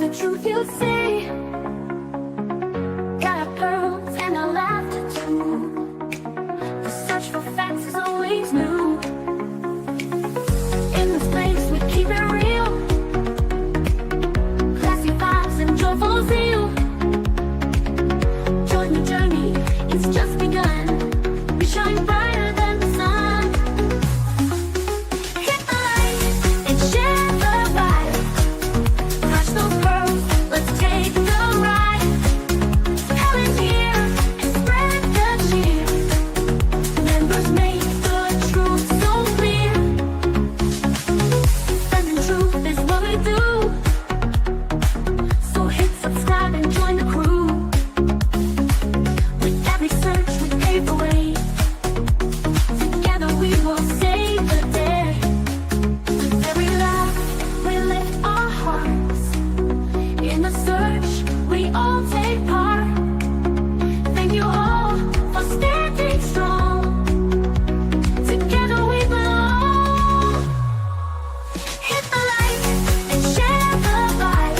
the truth you say. Got our pearls and our laughter too. The search for facts is always new. In this place we keep it real. Classy vibes and joyful zeal. Join the journey, it's just begun. We shine brighter than the sun. Hit the light and share the vibe. Crush those pearls, let's take the ride. Helen's here and spread the cheer. Members make the truth so clear. Spreading truth is what we do. So hit subscribe and join the crew. With every search we pave the way. Together we will save the day. With every laugh we lift our hearts. In the search we all take part. Thank you all for standing strong. Together we belong. Hit the light and share the vibe.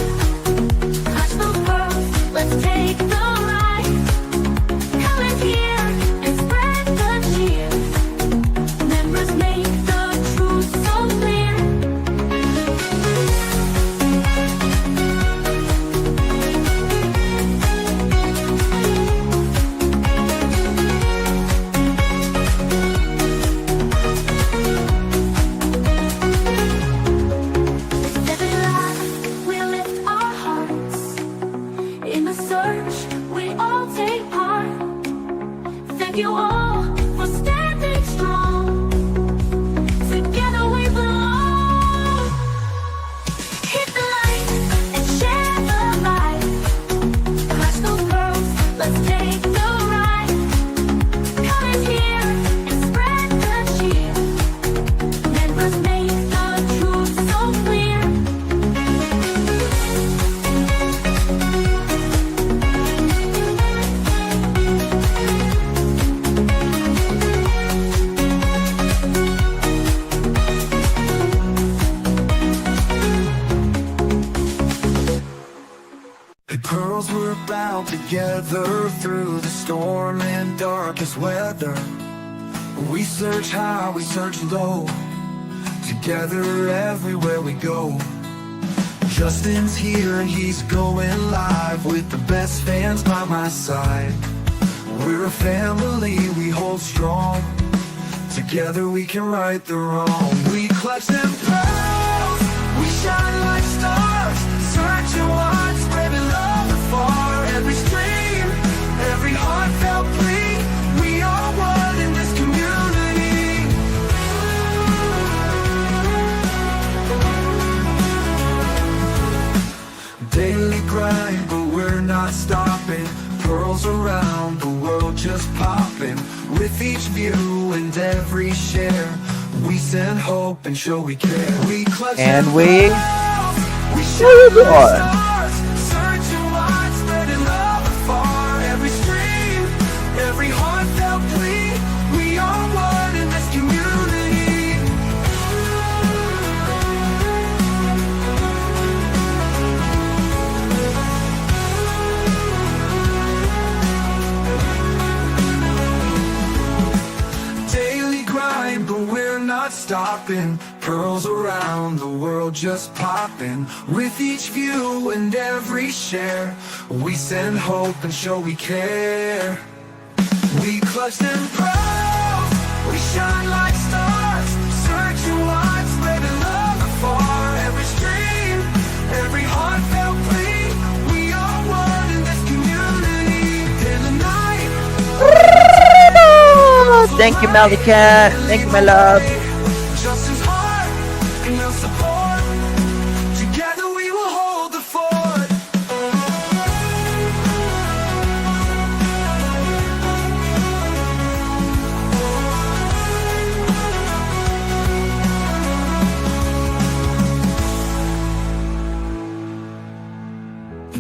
Clutch those pearls, let's take the ride. Helen's here and spread the cheer. Members make the truth so clear. With every laugh we lift our hearts. In the search we all take part. Thank you all for standing strong. Together we belong. Hit the light and share the vibe. Clutch those pearls, let's take the ride. Helen's here and spread the cheer. Members make the truth so clear. The pearls were bound together through the storm and darkest weather. We search high, we search low, together everywhere we go. Justin's here and he's going live with the best fans by my side. We're a family, we hold strong. Together we can right the wrong. We clutch them pearls, we shine like stars. Searching wide, spreading love afar. Every stream, every heartfelt plea. We are one in this community. Daily grind, but we're not stopping. Pearls around the world just popping. With each view and every share, we send hope and show we care. We clutch And them we- pearls, we Move shine like on. stars. Searching wide, spreading love afar. Every stream, every heartfelt plea. We are one in this community. Daily grind, but we're not stopping. Pearls around the world just popping. With each view and every share, we send hope and show we care. We clutch them pearls, we shine like stars. Searching wide, spreading love afar. Every stream, every heartfelt plea. We are one in this community. In the night, Thank you, Melody Cat. Thank you, my love. Justin's heart and your support. Together we will hold the fort.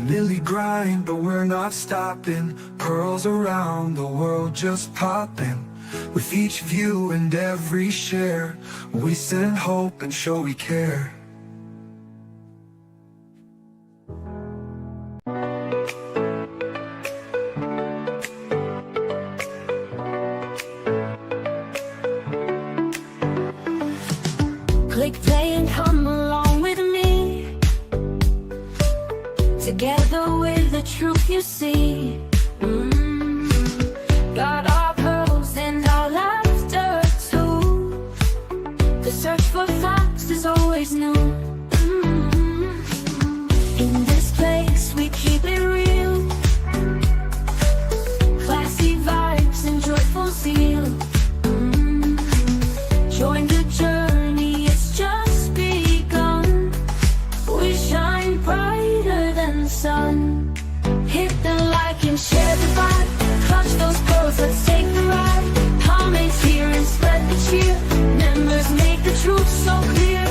Daily grind, but we're not stopping. Pearls around the world just popping. With each view and every share, we send hope and show we care. Together with the truth you see. Got our pearls and our laughter too. The search for facts is always new. In this place we keep it real. Classy vibes and joyful zeal. Join the journey, it's just begun. We shine brighter than the sun. Hit the like and share the vibe. Clutch those pearls, let's take the ride. Comments here and spread the cheer. Members make the truth so clear.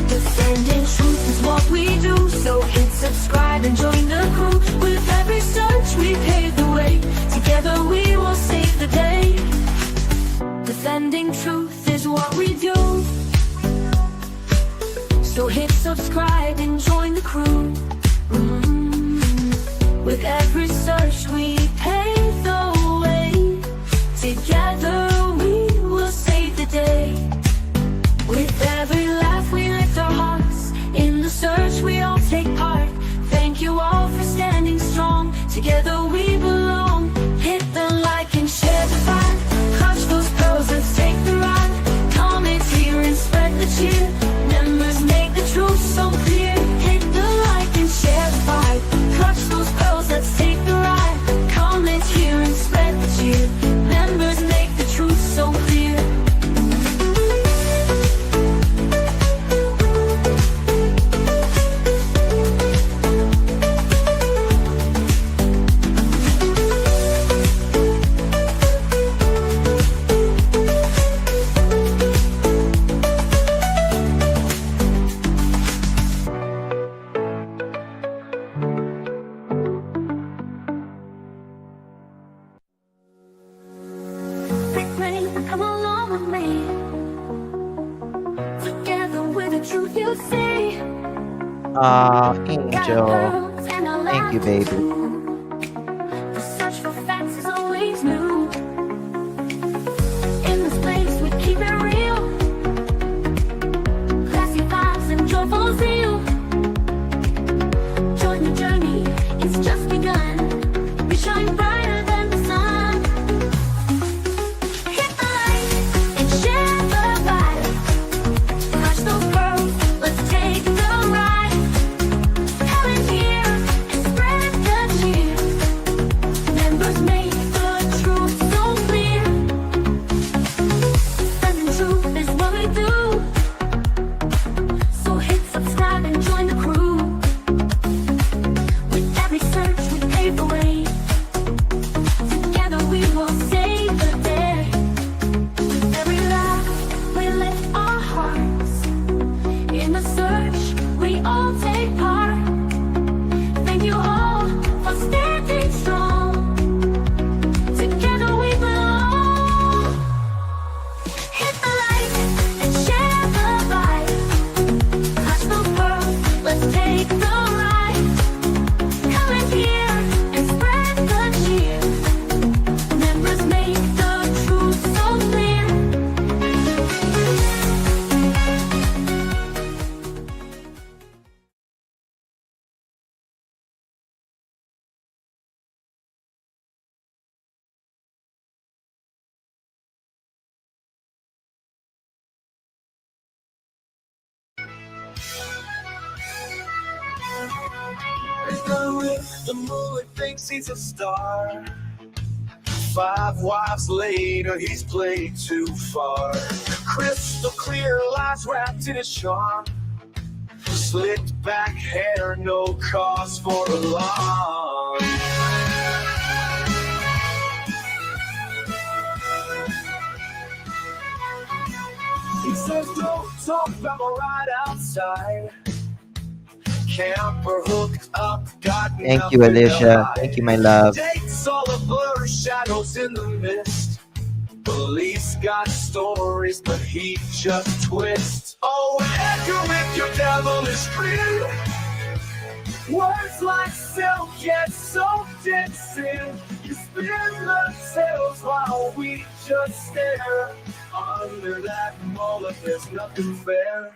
Defending truth is what we do. So hit subscribe and join the crew. With every search we pave the way. Together we will save the day. Defending truth is what we do. So hit subscribe and join the crew. With every search we pave the way. Together we will save the day. With every laugh we lift our hearts. In the search we all take part. Thank you all for standing strong. Together we belong. Hit the like and share the vibe. Clutch those pearls, let's take the ride. Comments here and spread the cheer. Members make the truth so clear. Hit the like and share the vibe. Clutch those pearls, let's take the ride. Comments here and spread the cheer. Members make the truth so clear. Big brain, come along with me. Together with the truth you see. Angel. Thank you, baby. The search for facts is always new. In this place we keep it real. Classy vibes and joyful zeal. Join the journey, it's just begun. We shine brighter than the sun. Hit the light and share the vibe. Clutch those pearls, let's take the ride. Come in here and spread the cheer. Members make the truth so clear. Spreading truth is what we do. So hit subscribe and join the crew. With every search we pave the way. Together we will save the day. With every laugh we lift our hearts. In the search we all take part. Thank you all for standing strong. Together we belong. Hit the like and share the vibe. Clutch those pearls, let's take the ride. Come in here and spread the cheer. Members make the truth so clear. The moon thinks he's a star. 5 wives later, he's played too far. Crystal clear lies wrapped in his charm. Slicked back hair, no cause for alarm. He says, don't talk about my ride outside. Camper hooked up, got Thank you, Alicia. Thank you, my love. Dates all a blur, shadows in the mist. Police got stories, but he just twists. Oh, Edgar with your devilish grin. Words like silk get soaked in sin. You spin the tales while we just stare. Under that mullet, there's nothing fair.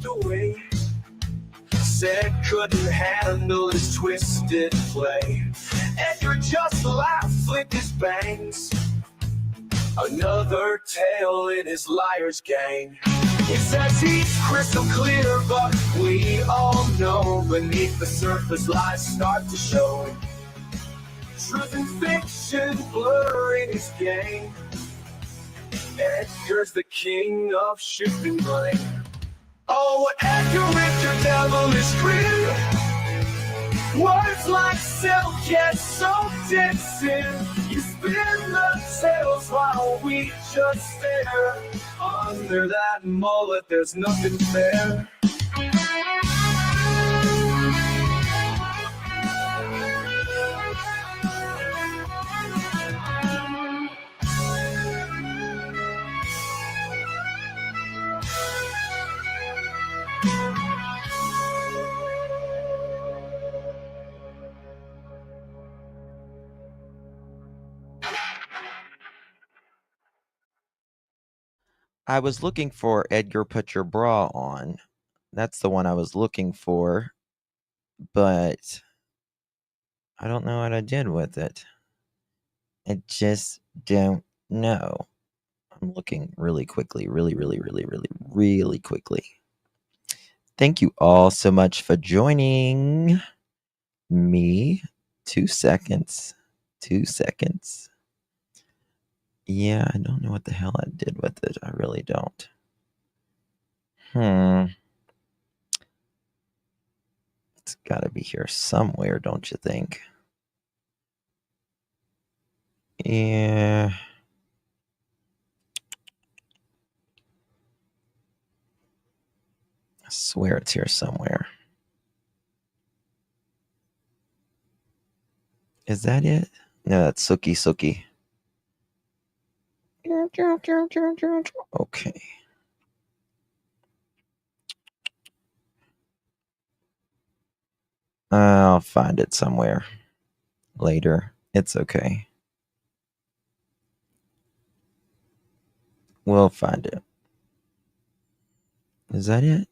walked away. Said couldn't handle his twisted play. Edgar just laughed, flicked his bangs. Another tale in his liar's gang. He says he's crystal clear, but we all know beneath the surface lies start to show. Truth and fiction blur in his game. Edgar's the king of shooting blame. Oh, Edgar with your devilish grin. Words like silk get soaked in sin. You spin the tales while we just stare. Under that mullet there's nothing fair. I was looking for Edgar Put Your Bra On. That's the one I was looking for, but I don't know what I did with it. I just don't know. I'm looking really quickly, really quickly. Thank you all so much for joining me. 2 seconds. 2 seconds. Yeah, I don't know what the hell I did with it. I really don't. It's got to be here somewhere, don't you think? Yeah. I swear it's here somewhere. Is that it? No, that's Sookie Sookie. Okay. I'll find it somewhere later. It's okay. We'll find it. Is that it?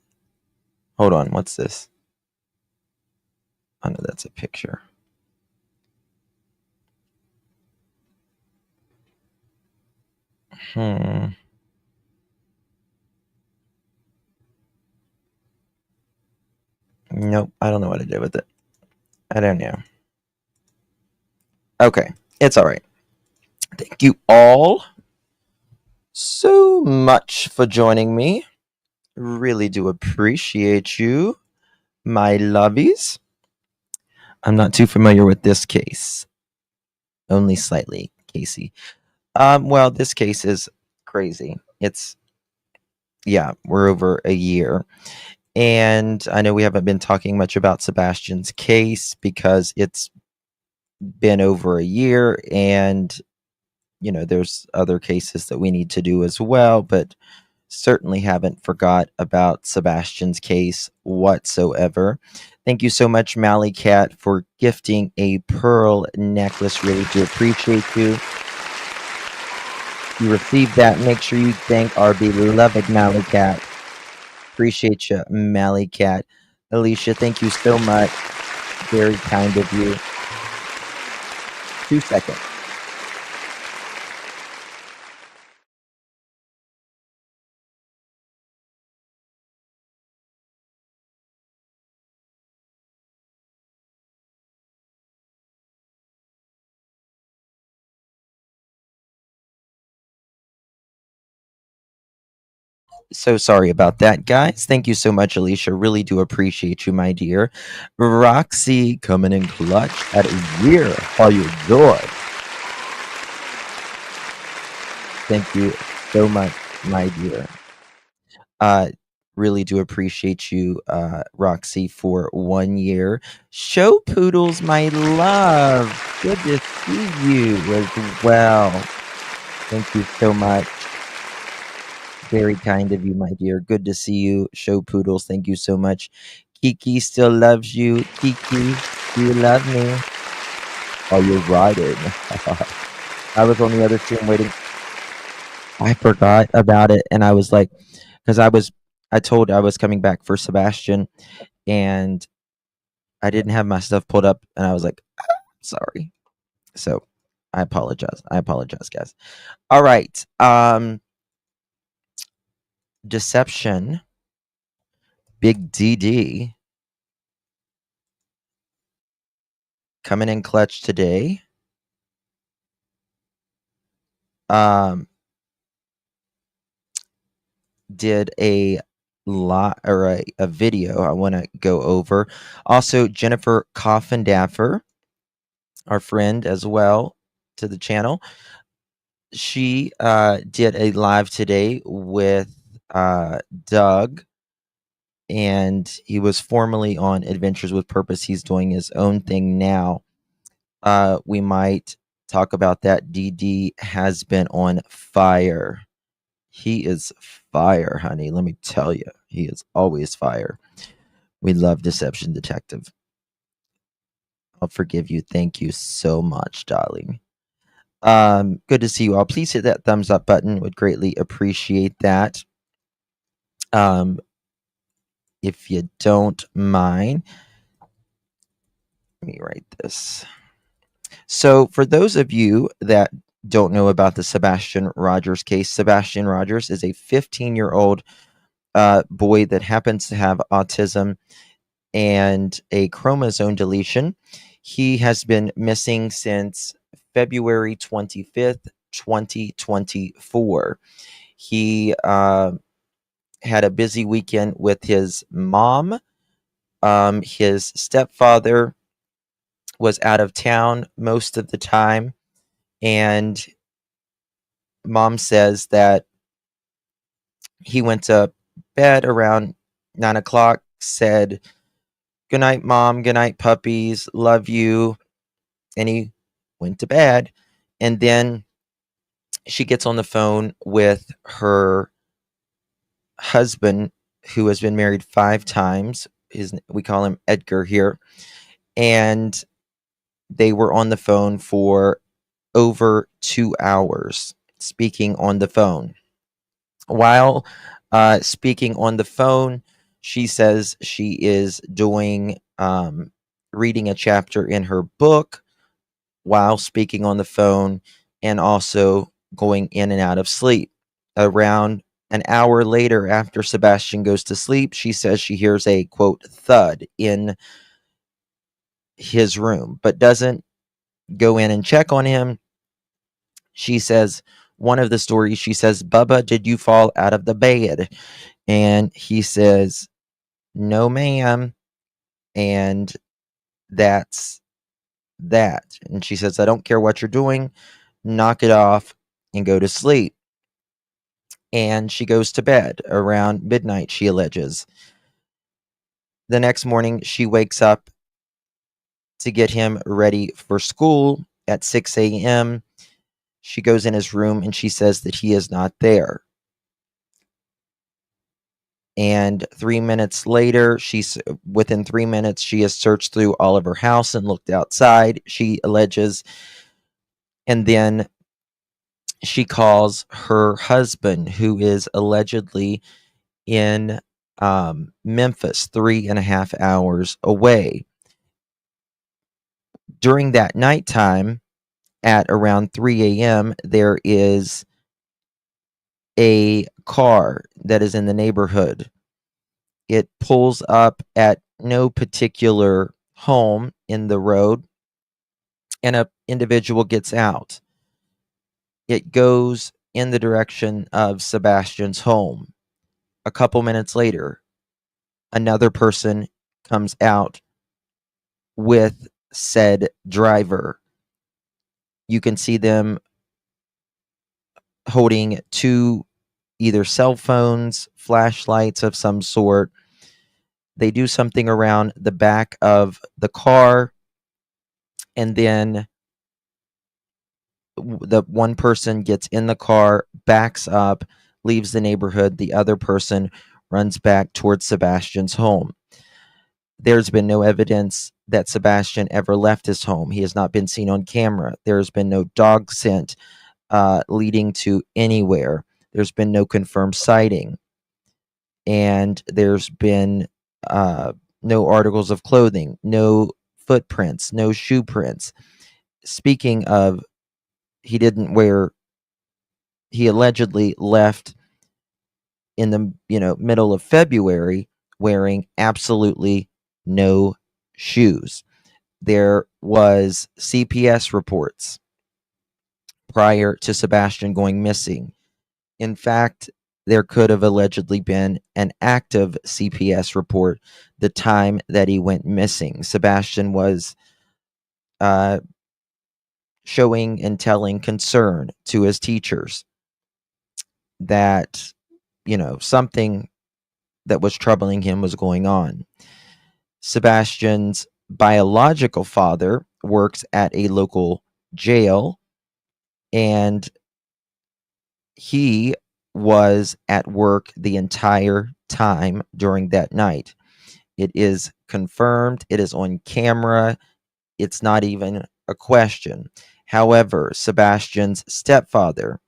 Hold on, what's this? Oh no, that's a picture. Nope, I don't know what I did with it. I don't know. Okay, it's all right. Thank you all so much for joining me. Really do appreciate you, my lovies. I'm not too familiar with this case. Only slightly, Casey. Well, this case is crazy. We're over a year. And I know we haven't been talking much about Sebastian's case because it's been over a year, and there's other cases that we need to do as well, but certainly haven't forgot about Sebastian's case whatsoever. Thank you so much, Mally Cat, for gifting a pearl necklace. Really do appreciate you. If you received that, make sure you thank our beloved Mally Cat. Appreciate you, Mally Cat. Alicia, thank you so much. Very kind of you. 2 seconds. So sorry about that, guys. Thank you so much, Alicia. Really do appreciate you, my dear. Roxy coming in clutch at a year. How you doing? Thank you so much, my dear. Really do appreciate you, Roxy, for 1 year. Show Poodles, my love. Good to see you as well. Thank you so much. Very kind of you, my dear. Good to see you. Show Poodles, thank you so much. Kiki still loves you. Kiki, do you love me? Oh, you're riding. I was on the other stream waiting. I forgot about it, and I was like, because I was I told I was coming back for Sebastian, and I didn't have my stuff pulled up, and I was like, sorry. So I apologize. I apologize, guys. All right. Deception. Big DD coming in clutch today. Did a lot or a video I want to go over. Also, Jennifer Coffindaffer, our friend as well to the channel. She did a live today with Doug, and he was formerly on Adventures with Purpose. He's doing his own thing now. We might talk about that. DD has been on fire. He is fire, honey. Let me tell you, he is always fire. We love Deception Detective. I'll forgive you. Thank you so much, darling. Good to see you all. Please hit that thumbs up button. Would greatly appreciate that. If you don't mind, let me write this. So, for those of you that don't know about the Sebastian Rogers case, Sebastian Rogers is a 15-year-old boy that happens to have autism and a chromosome deletion. He has been missing since February 25th, 2024. He had a busy weekend with his mom. His stepfather was out of town most of the time, and mom says that he went to bed around 9 o'clock, said, "Good night, Mom. Good night, puppies. Love you." And he went to bed. And then she gets on the phone with her husband, who has been married 5 times. We call him Edgar here. And they were on the phone for over 2 hours speaking on the phone. While speaking on the phone, she says she is doing reading a chapter in her book while speaking on the phone, and also going in and out of sleep. Around an hour later, after Sebastian goes to sleep, she says she hears a, quote, thud in his room, but doesn't go in and check on him. She says, one of the stories, she says, "Bubba, did you fall out of the bed?" And he says, "No, ma'am." And that's that. And she says, "I don't care what you're doing, knock it off and go to sleep." And she goes to bed around midnight, she alleges. The next morning, she wakes up to get him ready for school at 6 a.m. She goes in his room and she says that he is not there. And 3 minutes later, within 3 minutes, she has searched through all of her house and looked outside, she alleges. And then she calls her husband, who is allegedly in Memphis, 3.5 hours away. During that nighttime, at around 3 a.m., there is a car that is in the neighborhood. It pulls up at no particular home in the road, and an individual gets out. It goes in the direction of Sebastian's home. A couple minutes later, another person comes out with said driver. You can see them holding 2 either cell phones, flashlights of some sort. They do something around the back of the car, and then the one person gets in the car, backs up, leaves the neighborhood. The other person runs back towards Sebastian's home. There's been no evidence that Sebastian ever left his home. He has not been seen on camera. There's been no dog scent leading to anywhere. There's been no confirmed sighting. and there's been no articles of clothing, no footprints, no shoe prints. Speaking of, he allegedly left in the middle of February wearing absolutely no shoes. There was CPS reports prior to Sebastian going missing. In fact, there could have allegedly been an active CPS report the time that he went missing. Sebastian was showing and telling concern to his teachers that, something that was troubling him was going on. Sebastian's biological father works at a local jail, and he was at work the entire time during that night. It is confirmed, it is on camera, it's not even a question. However, Sebastian's stepfather,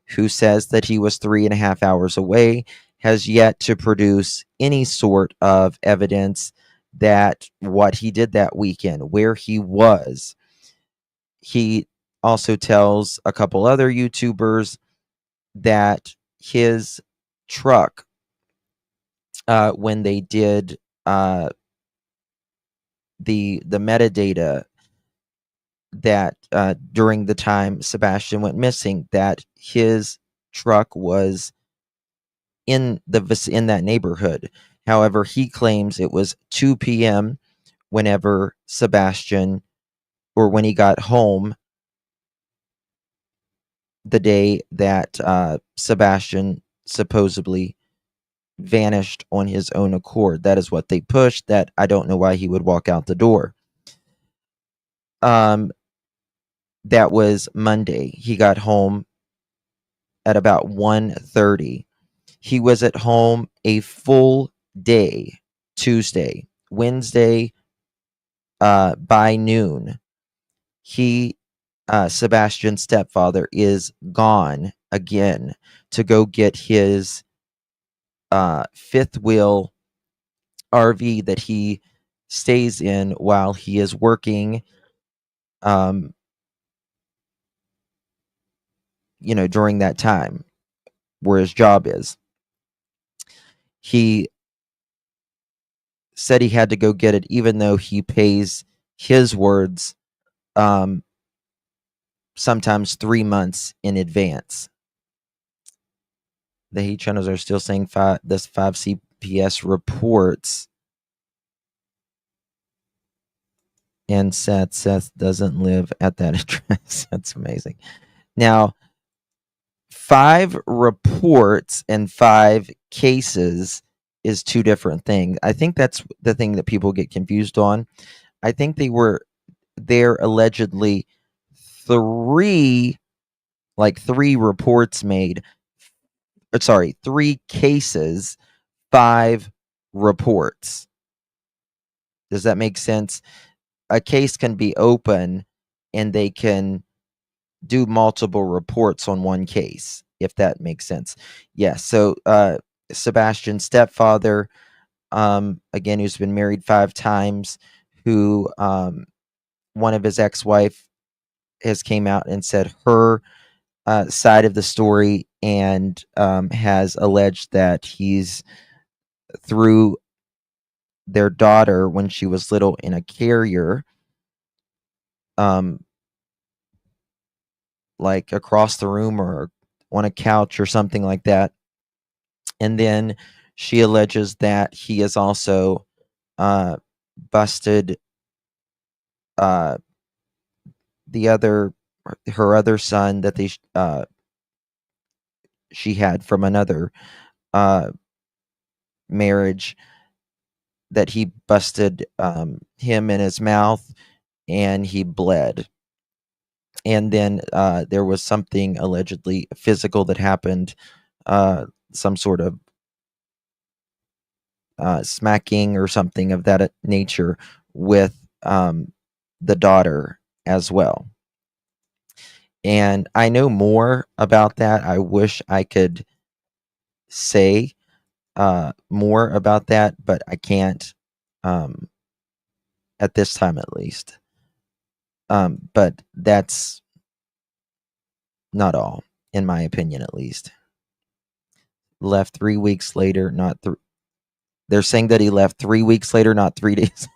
who says that he was 3.5 hours away, has yet to produce any sort of evidence that what he did that weekend, where he was. He also tells a couple other YouTubers that his truck, when they did the metadata that during the time Sebastian went missing, that his truck was in that neighborhood. However, he claims it was 2 p.m. whenever Sebastian, or when he got home the day that Sebastian supposedly vanished on his own accord. That is what they pushed. That I don't know why he would walk out the door. That was Monday. He got home at about 1:30. He was at home a full day Tuesday. Wednesday, by noon, Sebastian's stepfather is gone again to go get his fifth wheel RV that he stays in while he is working, during that time where his job is. He said he had to go get it, even though he pays, his words, sometimes 3 months in advance. The hate channels are still saying 5 CPS reports, and Seth doesn't live at that address. That's amazing. Now, 5 reports and 5 cases is 2 different things. I think that's the thing that people get confused on. I think there allegedly 3 reports made. Sorry, 3 cases, 5 reports. Does that make sense? A case can be open and they can do multiple reports on one case, if that makes sense. Yes. So Sebastian's stepfather, again, who's been married 5 times, who one of his ex-wife has came out and said her side of the story, and has alleged that he's threw their daughter when she was little in a carrier, like across the room or on a couch or something like that. And then she alleges that he has also busted her other son that she had from another marriage, that he busted him in his mouth and he bled. And then there was something allegedly physical that happened, some sort of smacking or something of that nature with the daughter as well. And I know more about that. I wish I could say more about that, but I can't at this time at least. But that's not all, in my opinion, at least. Left 3 weeks later, not they're saying that he left 3 weeks later, not 3 days.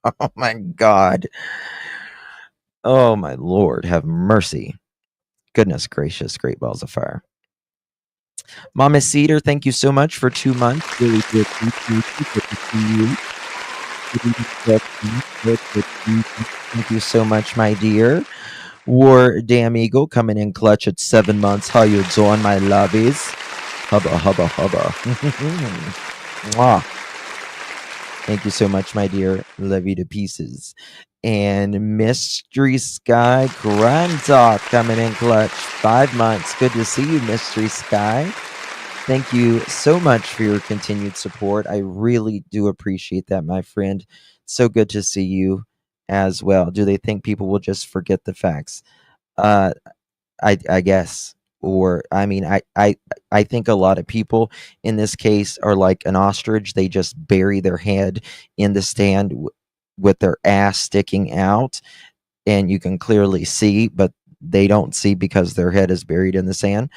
Oh my God. Oh my Lord, have mercy. Goodness gracious, great balls of fire. Mama Cedar, thank you so much for 2 months. Really do appreciate you. Good to see you. Thank you so much, my dear. War Damn Eagle coming in clutch at 7 months. How you doing, my lovies? Hubba, hubba, hubba. Mwah. Thank you so much, my dear. Love you to pieces. And Mystery Sky Crime Talk coming in clutch. 5 months. Good to see you, Mystery Sky. Thank you so much for your continued support. I really do appreciate that, my friend. So good to see you as well. Do they think people will just forget the facts? I guess. Or I mean, I think a lot of people in this case are like an ostrich. They just bury their head in the stand with their ass sticking out, and you can clearly see, but they don't see because their head is buried in the sand.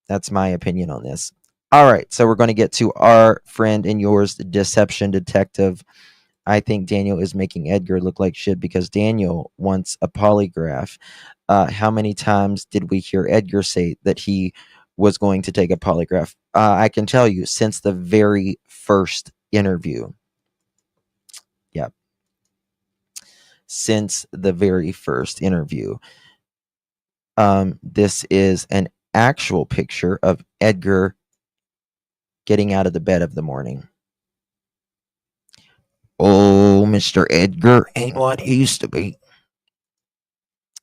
That's my opinion on this. All right, so we're going to get to our friend and yours, the Deception Detective. I think Daniel is making Edgar look like shit because Daniel wants a polygraph. How many times did we hear Edgar say that he was going to take a polygraph? I can tell you, since the very first interview. Yep. Since the very first interview. This is an actual picture of Edgar getting out of the bed of the morning. Oh, Mr. Edgar ain't what he used to be.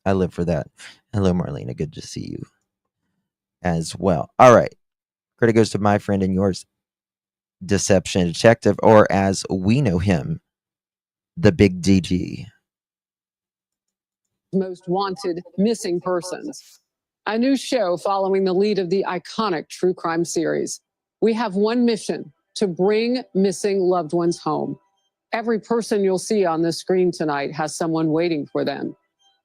I live for that. Hello, Marlena. Good to see you as well. All right. Credit goes to my friend and yours, Deception Detective, or as we know him, the Big DG. Most wanted missing persons. A new show following the lead of the iconic true crime series. We have one mission: to bring missing loved ones home. Every person you'll see on the screen tonight has someone waiting for them.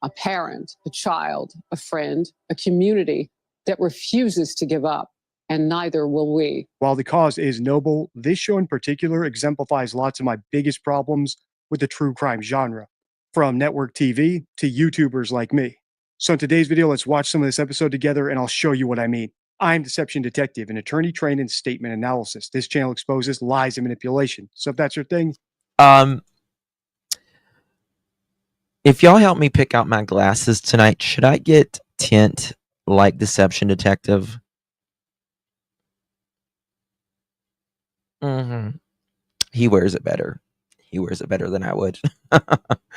A parent, a child, a friend, a community that refuses to give up, and neither will we. While the cause is noble, this show in particular exemplifies lots of my biggest problems with the true crime genre, from network TV to YouTubers like me. So in today's video, let's watch some of this episode together and I'll show you what I mean. I'm Deception Detective, an attorney trained in statement analysis. This channel exposes lies and manipulation. So if that's your thing, if y'all help me pick out my glasses tonight, should I get tint like Deception Detective? He wears it better. He wears it better than I would.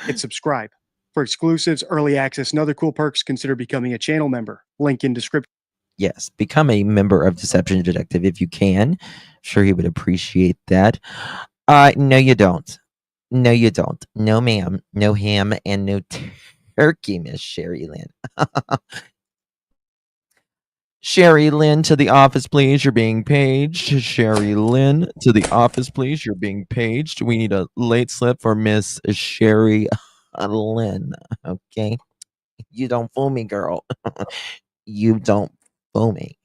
hit subscribe. For exclusives, early access, and other cool perks, consider becoming a channel member. Link in description. Yes, become a member of Deception Detective if you can. Sure, he would appreciate that. No, you don't. No, you don't. No, ma'am. No ham and no turkey, Miss Sherry Lynn. Sherry Lynn, to the office, please. You're being paged. Sherry Lynn, to the office, please. You're being paged. We need a late slip for Miss Sherry Lynn. Okay? You don't fool me, girl. You don't fool me.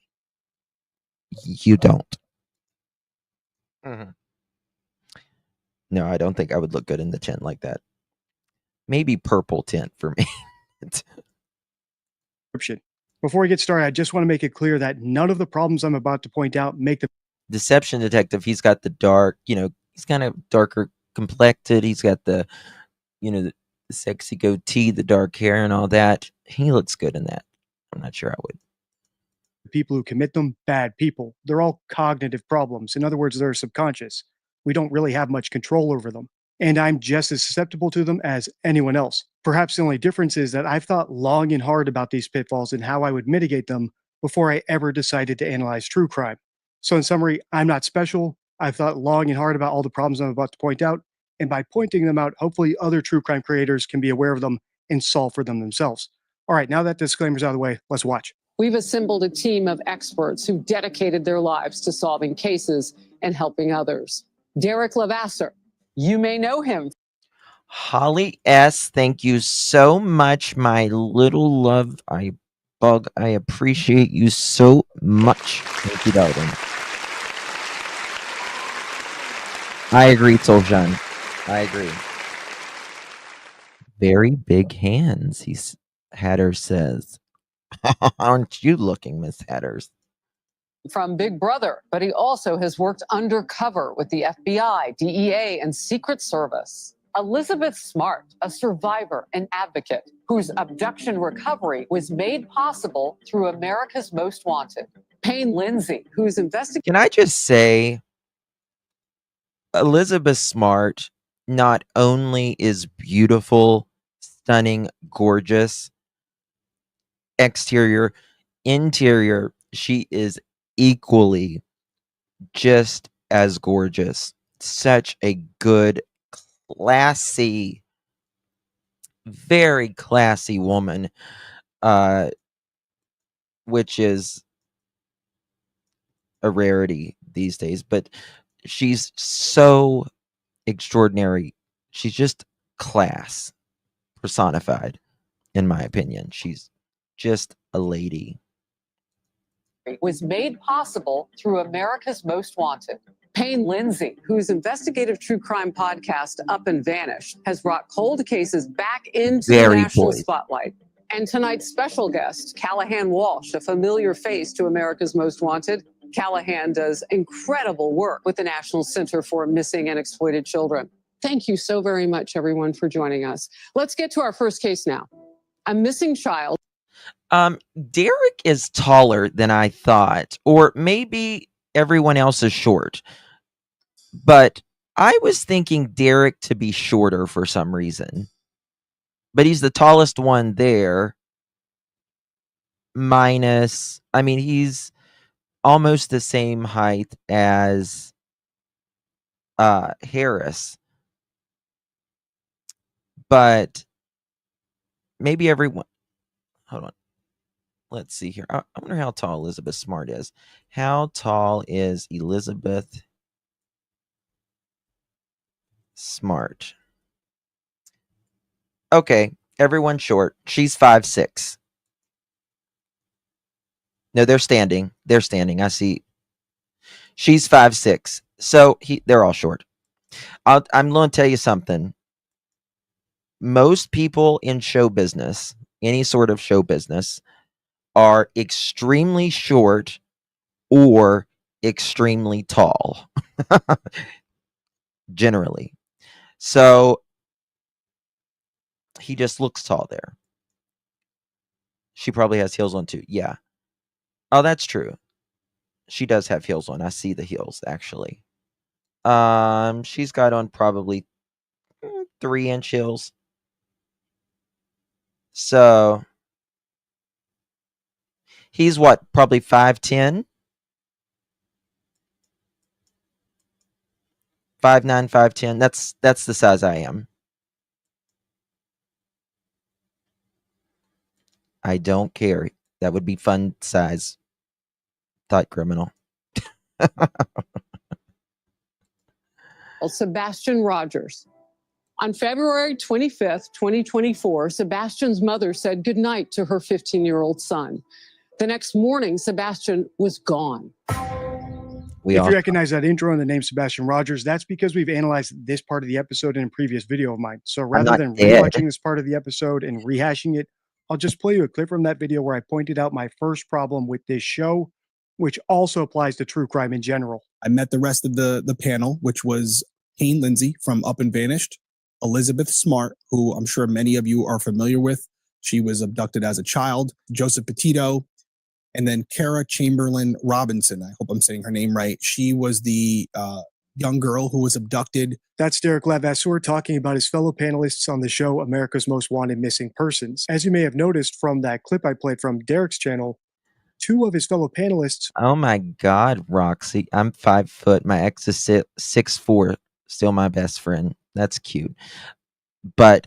You don't. No, I don't think I would look good in the tint like that. Maybe purple tint for me. Before we get started, I just want to make it clear that none of the problems I'm about to point out make the Deception Detective, he's got the dark, he's kind of darker complected. He's got the, the sexy goatee, the dark hair and all that. He looks good in that. I'm not sure I would. people who commit them bad people. They're all cognitive problems. In other words, they're subconscious. We don't really have much control over them. And I'm just as susceptible to them as anyone else. Perhaps the only difference is that I've thought long and hard about these pitfalls and how I would mitigate them before I ever decided to analyze true crime. So in summary, I'm not special. I've thought long and hard about all the problems I'm about to point out. And by pointing them out, hopefully other true crime creators can be aware of them and solve for them themselves. All right, now that disclaimer's out of the way, let's watch. We've assembled a team of experts who dedicated their lives to solving cases and helping others. Derek Levasseur, you may know him. Holly S., thank you so much, my little love. I appreciate you so much. Thank you, darling. I agree, Toljan. I agree. Very big hands, Hatter says. Aren't you looking, Miss Hatters? From Big Brother, but he also has worked undercover with the FBI, DEA, and Secret Service. Elizabeth Smart, a survivor and advocate whose abduction recovery was made possible through America's Most Wanted. Payne Lindsay, who's investigating. Can I just say, Elizabeth Smart not only is beautiful, stunning, gorgeous, exterior, interior, she is equally just as gorgeous. Such a good, classy, very classy woman, which is a rarity these days, but she's so extraordinary. She's just class personified, in my opinion. She's just a lady. Was made possible through America's Most Wanted. Payne Lindsay, whose investigative true crime podcast Up and Vanished has brought cold cases back into the national spotlight. And tonight's special guest, Callahan Walsh, a familiar face to America's Most Wanted. Callahan does incredible work with the National Center for Missing and Exploited Children. Thank you so very much, everyone, for joining us. Let's get to our first case now. A missing child. Derek is taller than I thought, or maybe everyone else is short. But I was thinking Derek to be shorter for some reason. But he's the tallest one there. He's almost the same height as Harris. But maybe everyone. Hold on. Let's see here. I wonder how tall Elizabeth Smart is. How tall is Elizabeth Smart? Okay, everyone's short. She's 5'6". No, they're standing. They're standing. I see. She's 5'6". So they're all short. I'm going to tell you something. Most people in show business, any sort of show business, are extremely short or extremely tall. Generally. So he just looks tall there. She probably has heels on too. Yeah. Oh, that's true. She does have heels on. I see the heels actually. She's got on probably 3-inch heels. So he's what? Probably 5'10". 5'9", 5'10". That's the size I am. I don't care. That would be fun size. Thought criminal. Sebastian Rogers. On February 25th, 2024, Sebastian's mother said goodnight to her 15-year-old son. The next morning, Sebastian was gone. If you recognize that intro and the name Sebastian Rogers, that's because we've analyzed this part of the episode in a previous video of mine. So rather than rewatching this part of the episode and rehashing it, I'll just play you a clip from that video where I pointed out my first problem with this show, which also applies to true crime in general. I met the rest of the panel, which was Payne Lindsay from Up and Vanished, Elizabeth Smart, who I'm sure many of you are familiar with. She was abducted as a child, Joseph Petito, and then Kara Chamberlain Robinson. I hope I'm saying her name right. She was the young girl who was abducted. That's Derek Levasseur talking about his fellow panelists on the show America's Most Wanted Missing Persons. As you may have noticed from that clip I played from Derek's channel, 2 of his fellow panelists. Oh my God, Roxy. I'm 5 foot. My ex is 6'4". Still my best friend. That's cute. But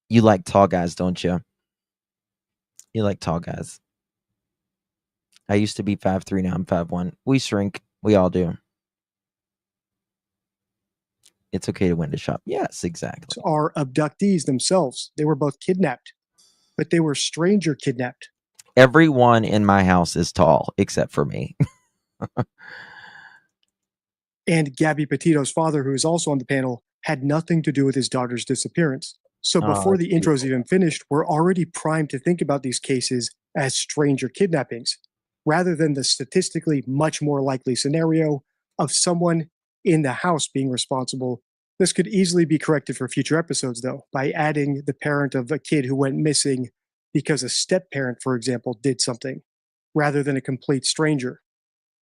you like tall guys, don't you? You like tall guys. I used to be 5'3", now I'm 5'1". We shrink. We all do. It's okay to window shop. Yes, exactly. Are abductees themselves. They were both kidnapped, but they were stranger kidnapped. Everyone in my house is tall except for me. And Gabby Petito's father, who is also on the panel, had nothing to do with his daughter's disappearance. So Oh, before that's the intro's beautiful. even finished, we're already primed to think about these cases as stranger kidnappings, rather than the statistically much more likely scenario of someone in the house being responsible. This could easily be corrected for future episodes, though, by adding the parent of a kid who went missing because a step parent, for example, did something, rather than a complete stranger.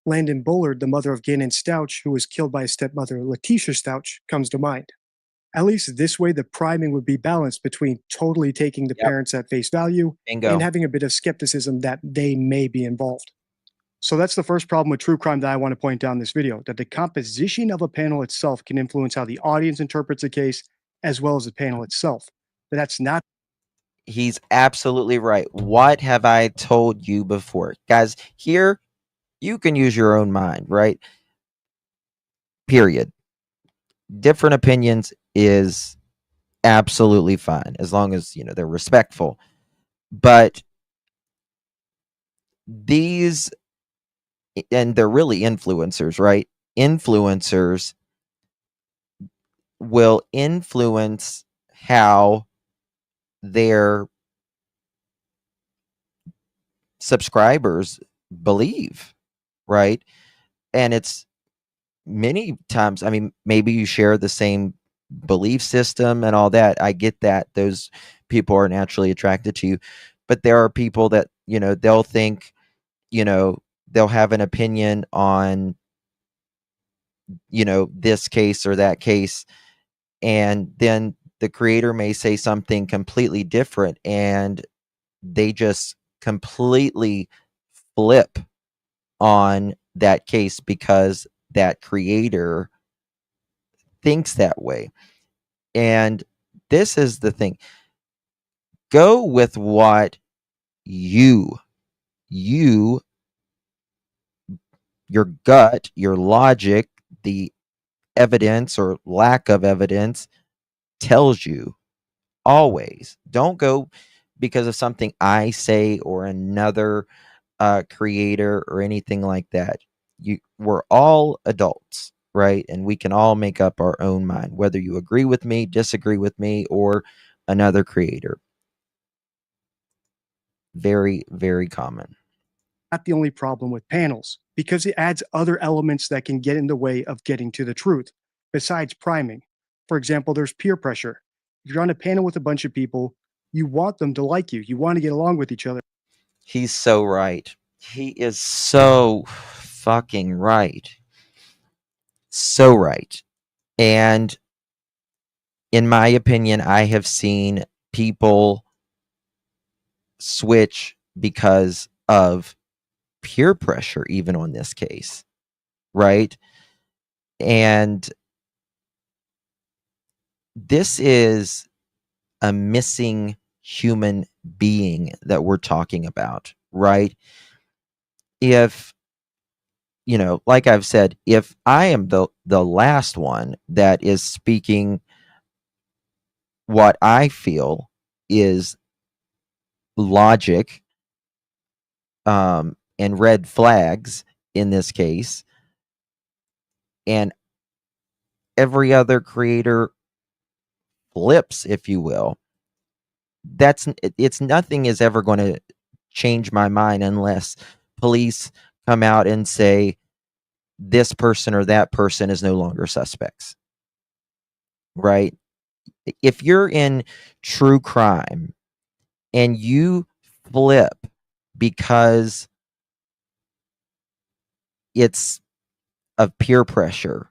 Landon Bullard, the mother of Gannon Stouch, who was killed by his stepmother, Letitia Stouch, comes to mind. At least this way, the priming would be balanced between totally taking the Yep. parents at face value Bingo. and having a bit of skepticism that they may be involved. So that's the first problem with true crime that I want to point out in this video, that the composition of a panel itself can influence how the audience interprets a case as well as the panel itself. But that's not He's absolutely right. What have I told you before? Guys, here you can use your own mind, right? Period. Different opinions is absolutely fine as long as, they're respectful. But these, and they're really influencers, right? Influencers will influence how their subscribers believe, right? And it's many times, I mean, maybe you share the same belief system and all that. I get that. Those people are naturally attracted to you. But there are people that, they'll think, they'll have an opinion on, this case or that case. And then the creator may say something completely different and they just completely flip on that case because that creator thinks that way. And this is the thing. Go with what your gut, your logic, the evidence or lack of evidence tells you always. Don't go because of something I say or another creator or anything like that. We're all adults, right? And we can all make up our own mind, whether you agree with me, disagree with me, or another creator. Very, very common. not the only problem with panels, because it adds other elements that can get in the way of getting to the truth, besides priming. For example, there's peer pressure. If you're on a panel with a bunch of people, you want them to like you. You want to get along with each other. He's so right. He is so fucking right. So right. And in my opinion, I have seen people switch because of peer pressure, even on this case, right? And this is a missing human being that we're talking about, right? If, like I've said, if I am the last one that is speaking what I feel is logic, and red flags in this case, and every other creator flips, if you will, it's nothing is ever going to change my mind unless police come out and say this person or that person is no longer suspects, right? If you're in true crime and you flip because it's of peer pressure,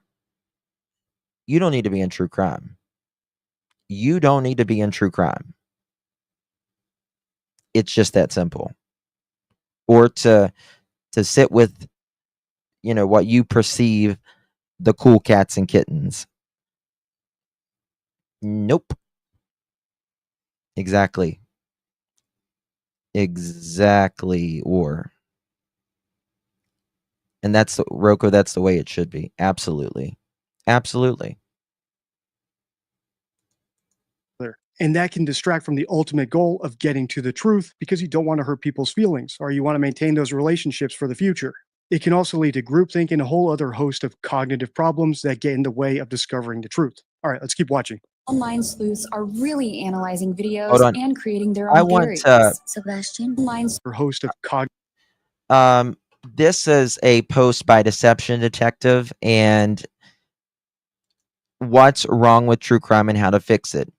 you don't need to be in true crime. You don't need to be in true crime. It's just that simple. Or to sit with, what you perceive the cool cats and kittens. Nope. Exactly. Exactly. Or And that's Rocco, that's the way it should be. Absolutely. Absolutely. And that can distract from the ultimate goal of getting to the truth because you don't want to hurt people's feelings or you want to maintain those relationships for the future. It can also lead to groupthink and a whole other host of cognitive problems that get in the way of discovering the truth. All right, let's keep watching. Online sleuths are really analyzing Hold videos on. and creating their I own want theories. Sebastian, online Or host of this is a post by Deception Detective and what's wrong with true crime and how to fix it.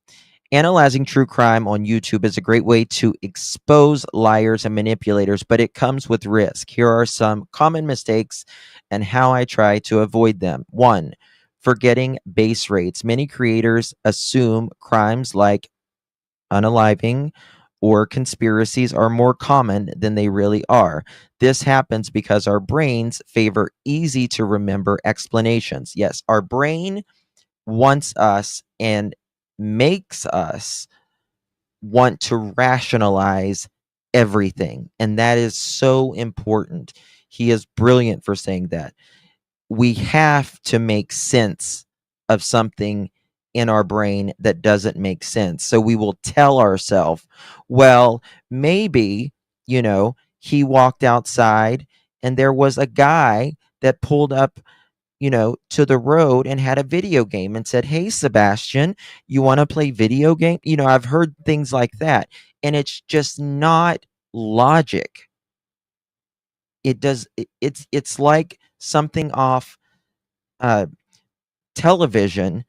Analyzing true crime on YouTube is a great way to expose liars and manipulators, but it comes with risk. Here are some common mistakes and how I try to avoid them. 1. Forgetting base rates. Many creators assume crimes like unaliving or conspiracies are more common than they really are. This happens because our brains favor easy to remember explanations. Yes, our brain wants us and makes us want to rationalize everything. And that is so important. He is brilliant for saying that. We have to make sense of something in our brain that doesn't make sense. So we will tell ourselves, well, maybe, he walked outside and there was a guy that pulled up to the road and had a video game and said, "Hey, Sebastian, you want to play video game?" I've heard things like that, and it's just not logic. It's like something off television,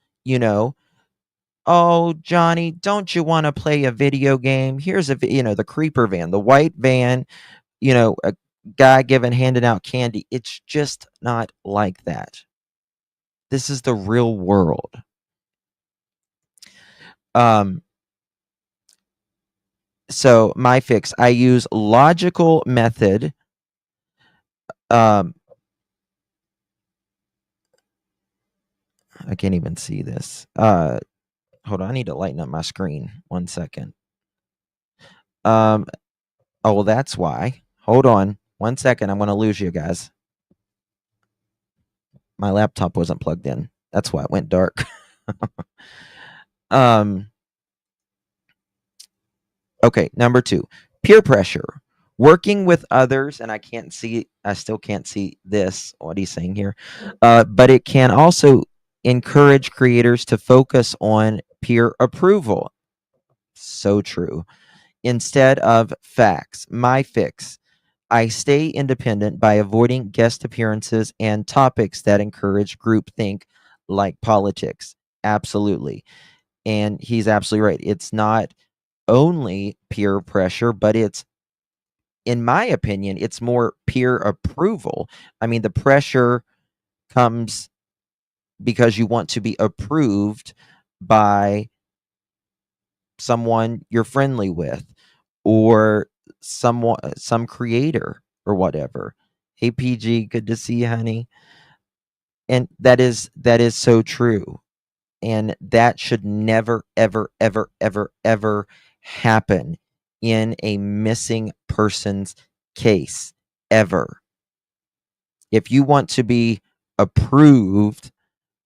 "Oh, Johnny, don't you want to play a video game? Here's the creeper van, the white van, a guy handing out candy." It's just not like that. This is the real world. So my fix, I use logical method. I can't even see this. Hold on, I need to lighten up my screen. 1 second. Oh, well, that's why. Hold on 1 second. I'm going to lose you guys. My laptop wasn't plugged in. That's why it went dark. Okay, number 2, peer pressure. Working with others, and I still can't see this, what he's saying here. But it can also encourage creators to focus on peer approval. So true. Instead of facts. My fix, I stay independent by avoiding guest appearances and topics that encourage groupthink like politics. Absolutely. And he's absolutely right. It's not only peer pressure, but it's, in my opinion, it's more peer approval. I mean, the pressure comes because you want to be approved by someone you're friendly with or some creator or whatever. Hey, PG, good to see you, honey. And that is so true. And that should never, ever, ever, ever, ever happen in a missing person's case, ever. If you want to be approved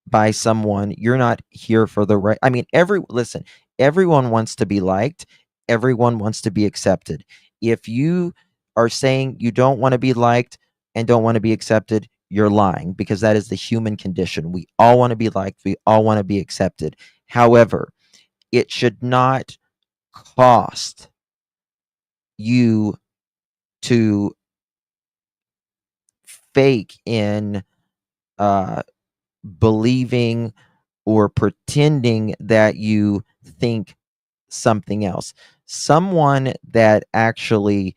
by someone, you're not here for the right. I mean, everyone wants to be liked. Everyone wants to be accepted. If you are saying you don't want to be liked and don't want to be accepted, you're lying, because that is the human condition. We all want to be liked. We all want to be accepted. However, it should not cost you to fake in believing or pretending that you think something else. Someone that actually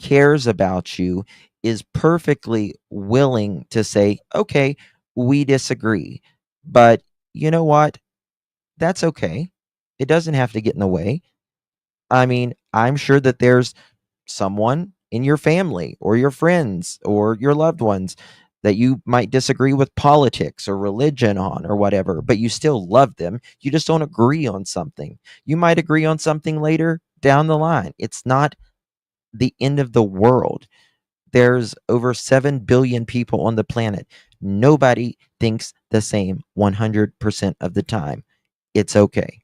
cares about you is perfectly willing to say, "Okay, we disagree, but you know what? That's okay. It doesn't have to get in the way." I mean, I'm sure that there's someone in your family or your friends or your loved ones that you might disagree with politics or religion on or whatever, but you still love them. You just don't agree on something. You might agree on something later down the line. It's not the end of the world. There's over 7 billion people on the planet. Nobody thinks the same 100% of the time. It's okay.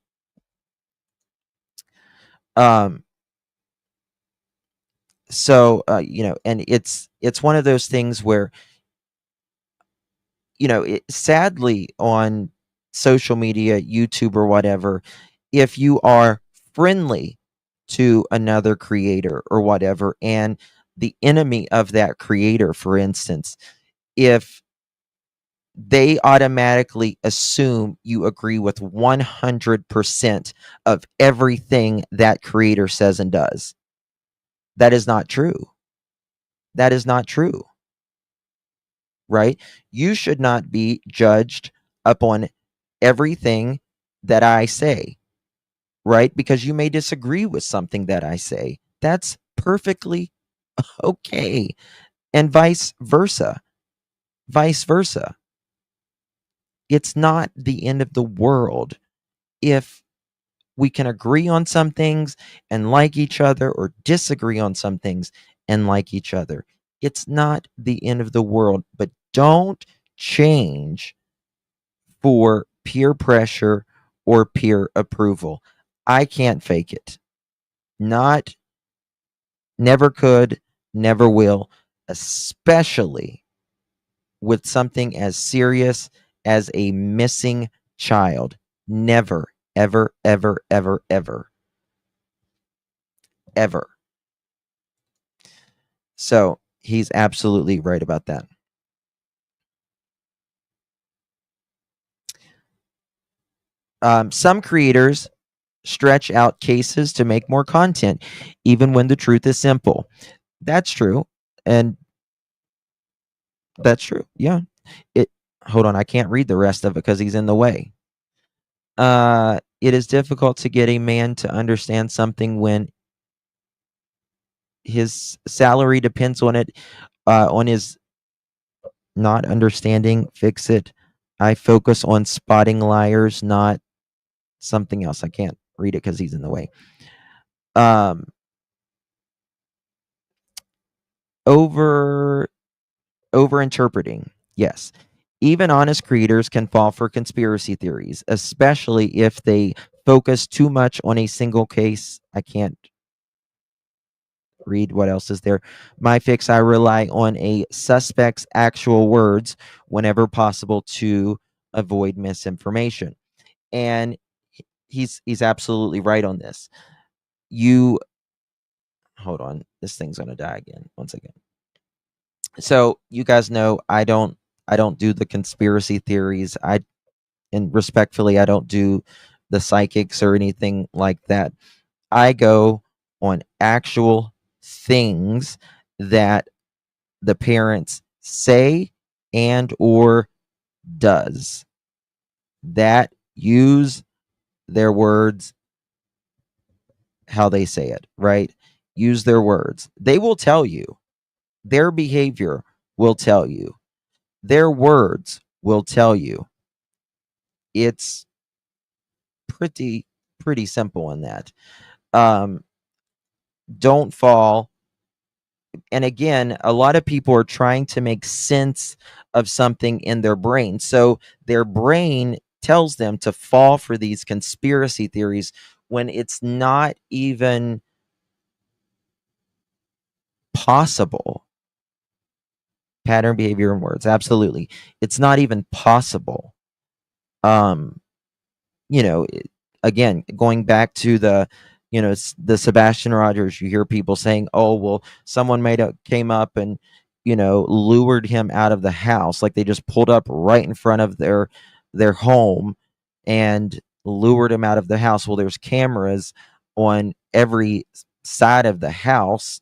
So and it's one of those things where, sadly, on social media, YouTube or whatever, if you are friendly to another creator or whatever, and the enemy of that creator, for instance, if they automatically assume you agree with 100% of everything that creator says and does. That is not true. That is not true. Right? You should not be judged upon everything that I say, right? Because you may disagree with something that I say. That's perfectly okay. And vice versa. Vice versa. It's not the end of the world if we can agree on some things and like each other, or disagree on some things and like each other. It's not the end of the world, but don't change for peer pressure or peer approval. I can't fake it. Never could, never will, especially with something as serious as a missing child. Never, ever, ever, ever, ever, ever. So he's absolutely right about that. Some creators stretch out cases to make more content, even when the truth is simple. That's true. And that's true. Yeah. Hold on, I can't read the rest of it because he's in the way. It is difficult to get a man to understand something when his salary depends on it, on his not understanding. Fix it. I focus on spotting liars, not something else. I can't read it because he's in the way. Over interpreting. Yes. Even honest creators can fall for conspiracy theories, especially if they focus too much on a single case. I can't read what else is there. My fix: I rely on a suspect's actual words whenever possible to avoid misinformation. And he's absolutely right on this. Hold on, this thing's gonna die again. 1 second. So you guys know I don't do the conspiracy theories. And respectfully, I don't do the psychics or anything like that. I go on actual things that the parents say and or does, that use their words how they say it, right? Use their words. They will tell you. Their behavior will tell you. Their words will tell you. It's pretty simple in that. Don't fall. And again, a lot of people are trying to make sense of something in their brain. So their brain tells them to fall for these conspiracy theories when it's not even possible. Pattern, behavior, and words. Absolutely. It's not even possible. Again, going back to the Sebastian Rogers, you hear people saying, oh, well, someone came up and, lured him out of the house. Like they just pulled up right in front of their home and lured him out of the house. Well, there's cameras on every side of the house,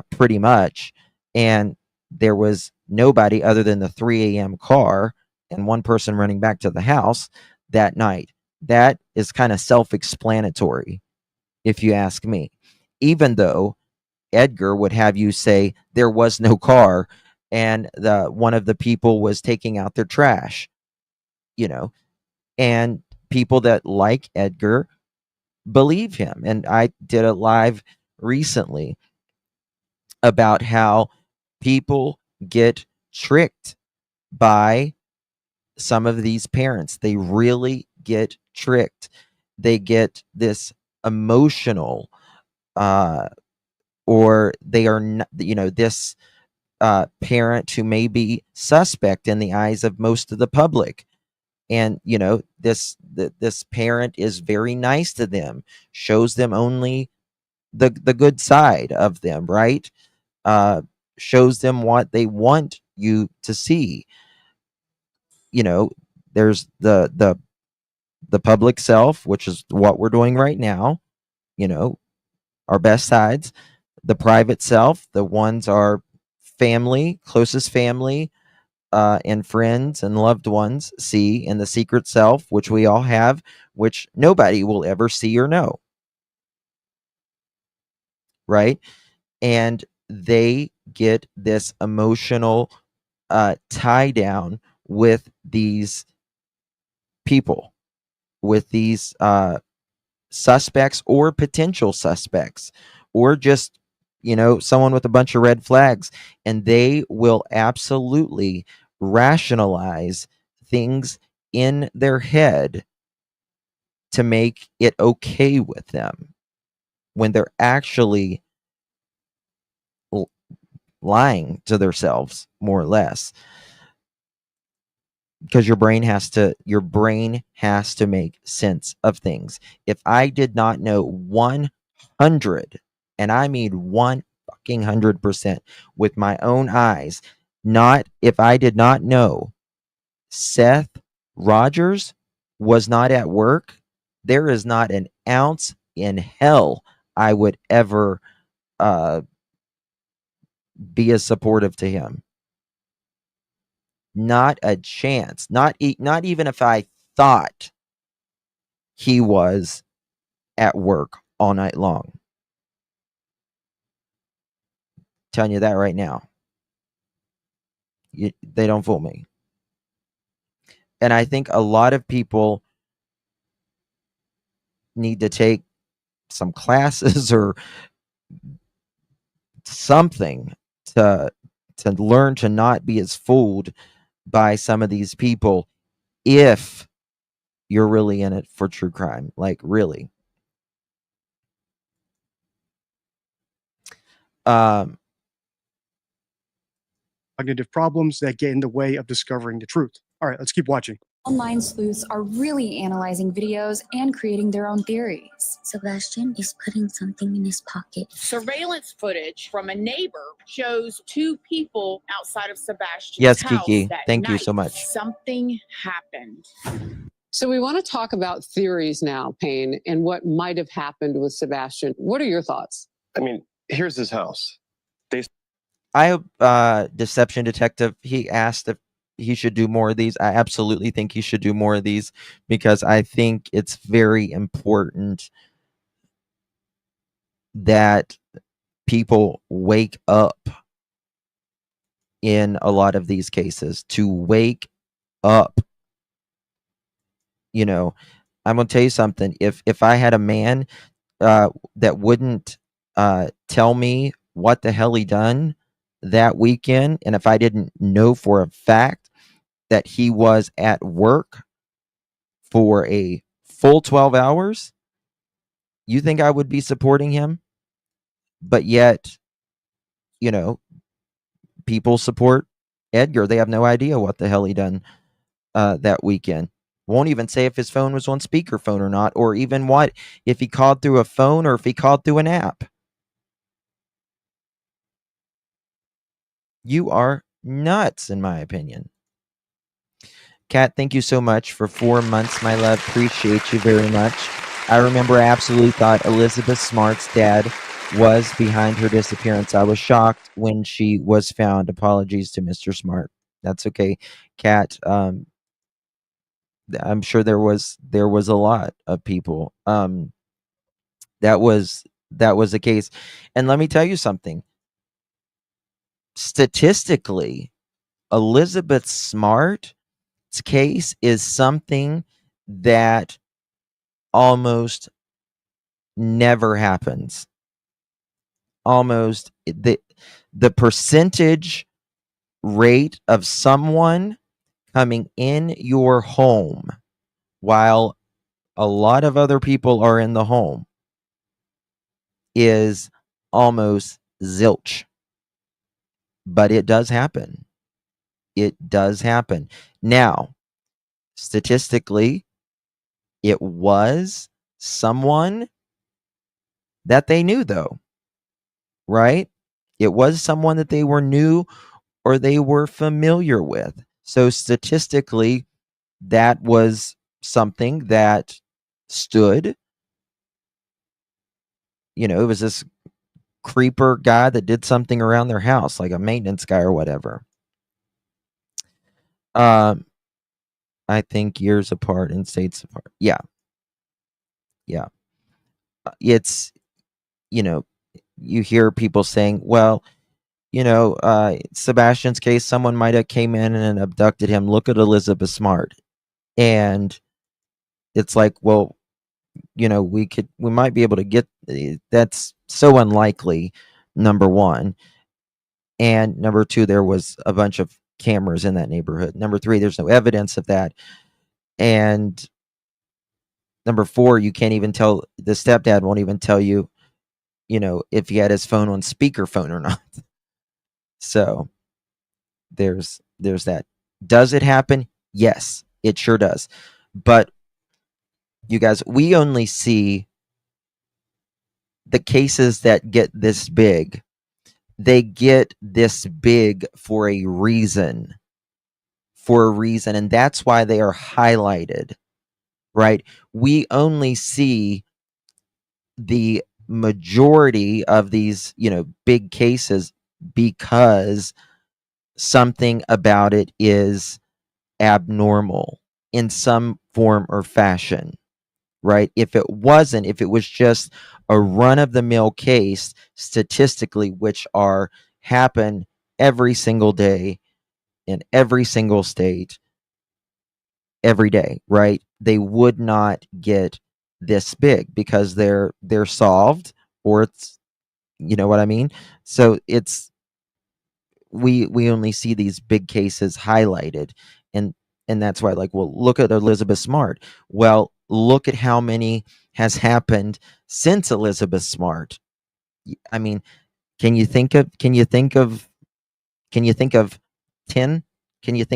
pretty much. And there was nobody other than the 3 a.m. car and one person running back to the house that night. That is kind of self-explanatory, if you ask me. Even though Edgar would have you say there was no car and one of the people was taking out their trash, and people that like Edgar believe him. And I did a live recently about how People get tricked by some of these parents. They really get tricked. They get this emotional, or they are not, this parent who may be suspect in the eyes of most of the public. And this parent is very nice to them, shows them only the good side of them, right? Shows them what they want you to see. There's the public self, which is what we're doing right now, our best sides. The private self, the ones our family, closest family, and friends and loved ones see, and the secret self, which we all have, which nobody will ever see or know. Right? And they get this emotional tie down with these people, with these suspects or potential suspects, or just someone with a bunch of red flags, and they will absolutely rationalize things in their head to make it okay with them when they're actually lying to themselves, more or less. Because your brain has to make sense of things. If I did not know 100, and I mean 100% with my own eyes, not if I did not know Seth Rogers was not at work, there is not an ounce in hell I would ever be as supportive to him. Not a chance. Not even if I thought he was at work all night long. Telling you that right now. They don't fool me. And I think a lot of people need to take some classes or something to learn to not be as fooled by some of these people if you're really in it for true crime. Like, really. Cognitive problems that get in the way of discovering the truth. All right, let's keep watching. Online sleuths are really analyzing videos and creating their own theories. Sebastian is putting something in his pocket. Surveillance footage from a neighbor shows two people outside of Sebastian's Yes, house Kiki. that Thank you night. so much. Something happened. So we want to talk about theories now, Payne, and what might have happened with Sebastian. What are your thoughts? I mean, here's his house. I hope Deception Detective, he asked if he should do more of these. I absolutely think he should do more of these, because I think it's very important that people wake up in a lot of these cases, to wake up. I'm going to tell you something. If I had a man that wouldn't tell me what the hell he done that weekend, and if I didn't know for a fact that he was at work for a full 12 hours, you think I would be supporting him? But yet, people support Edgar. They have no idea what the hell he done that weekend. Won't even say if his phone was on speakerphone or not, or even if he called through a phone or if he called through an app. You are nuts, in my opinion. Kat, thank you so much for 4 months, my love. Appreciate you very much. I remember I absolutely thought Elizabeth Smart's dad was behind her disappearance. I was shocked when she was found. Apologies to Mr. Smart. That's okay. Kat, I'm sure there was a lot of people. That was the case. And let me tell you something. Statistically, Elizabeth Smart's case is something that almost never happens. almost the percentage rate of someone coming in your home while a lot of other people are in the home is almost zilch. But it does happen. It does happen. Now, statistically, it was someone that they knew, though, right? It was someone that they were new or they were familiar with. So statistically, that was something that stood. You know, it was this creeper guy that did something around their house, like a maintenance guy or whatever. I think years apart and states apart. Yeah. Yeah. It's, you know, you hear people saying, well, you know, Sebastian's case, someone might have came in and abducted him. Look at Elizabeth Smart. And it's like, well, you know, we might be able to get, that's so unlikely, number one. And number two, there was a bunch of cameras in that neighborhood. Number three, there's no evidence of that. And number four, you can't even tell, the stepdad won't even tell you, you know, if he had his phone on speakerphone or not. So there's that. Does it happen? Yes, it sure does. But you guys, we only see the cases that get this big. They get this big for a reason. And that's why they are highlighted, right? We only see the majority of these, you know, big cases because something about it is abnormal in some form or fashion, right? If it was just a run-of-the-mill case, statistically, which happen every single day in every single state, every day, right? They would not get this big because they're solved, or it's, you know what I mean? So it's, we only see these big cases highlighted, and that's why, like, well, look at Elizabeth Smart. Well, look at how many has happened since Elizabeth Smart. I mean, can you think of 10? Can you think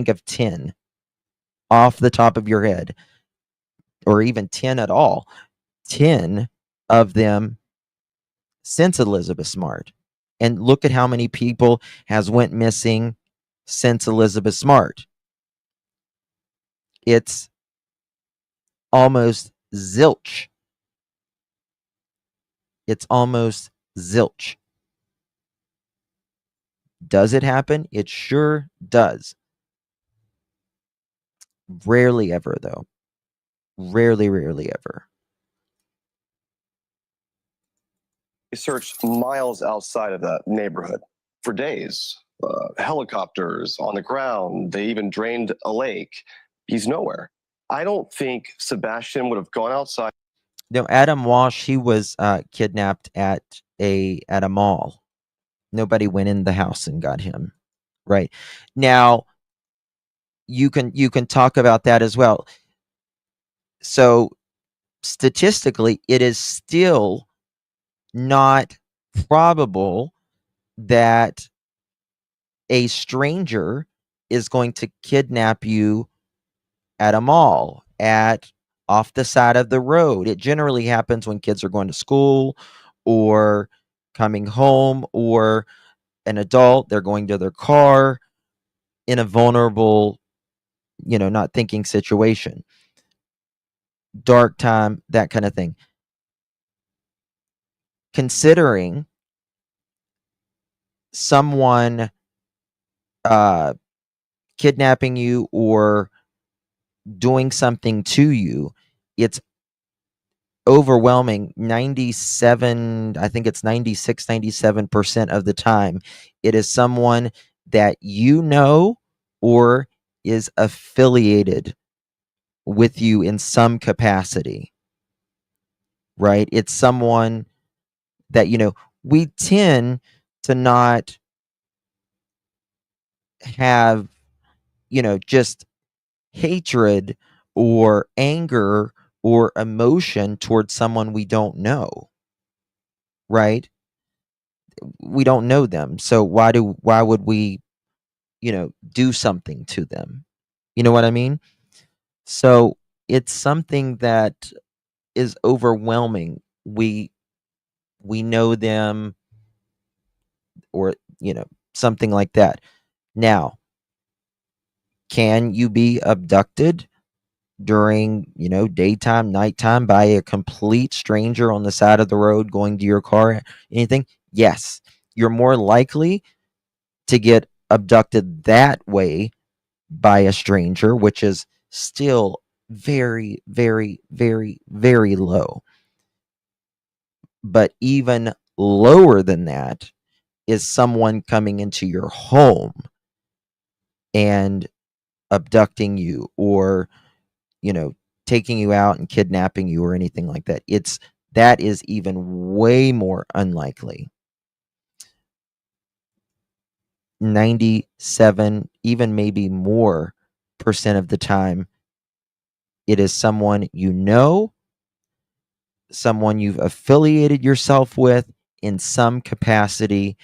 of 10 off the top of your head, or even 10 at all? 10 of them since Elizabeth Smart. And look at how many people has went missing since Elizabeth Smart. It's almost zilch. It's almost zilch. Does it happen? It sure does. Rarely ever, though. Rarely ever. They searched miles outside of that neighborhood for days. Helicopters on the ground. They even drained a lake. He's nowhere. I don't think Sebastian would have gone outside. No, Adam Walsh, he was kidnapped at a mall. Nobody went in the house and got him. Right. Now, you can talk about that as well. So statistically, it is still not probable that a stranger is going to kidnap you at a mall, off the side of the road. It generally happens when kids are going to school or coming home, or an adult, they're going to their car in a vulnerable, you know, not thinking situation, dark time, that kind of thing. Considering someone kidnapping you or doing something to you, it's overwhelming. 97, I think it's 96, 97% of the time, it is someone that you know or is affiliated with you in some capacity, right? It's someone that, you know, we tend to not have, just hatred or anger or emotion towards someone we don't know, right? We don't know them. So why would we, do something to them? You know what I mean? So it's something that is overwhelming. We know them, or something like that. Now, can you be abducted during, daytime, nighttime by a complete stranger on the side of the road going to your car, anything? Yes. You're more likely to get abducted that way by a stranger, which is still very, very, very, very low. But even lower than that is someone coming into your home and abducting you, or taking you out and kidnapping you, or anything like that. That is even way more unlikely. 97, even maybe more % of the time, it is someone someone you've affiliated yourself with in some capacity,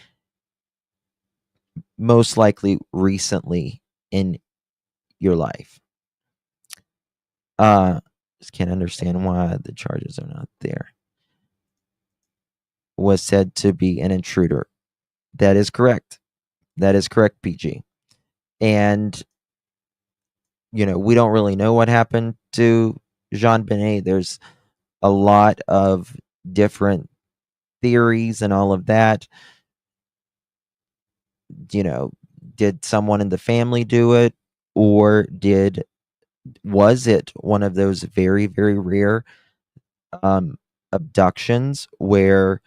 most likely recently in your life. Just can't understand why the charges are not there. Was said to be an intruder. That is correct. That is correct, PG. And, we don't really know what happened to JonBenét. There's a lot of different theories and all of that. Did someone in the family do it? Or was it one of those very, very rare abductions where,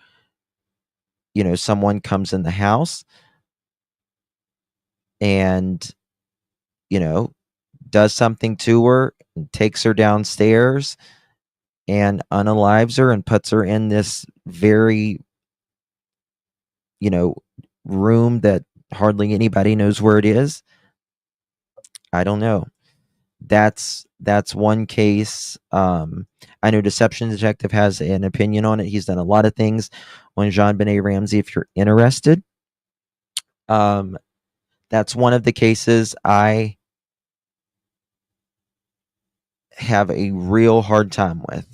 someone comes in the house and, does something to her and takes her downstairs and unalives her and puts her in this very, room that hardly anybody knows where it is? I don't know. That's one case. I know Deception Detective has an opinion on it. He's done a lot of things on JonBenét Ramsey, if you're interested. That's one of the cases I have a real hard time with.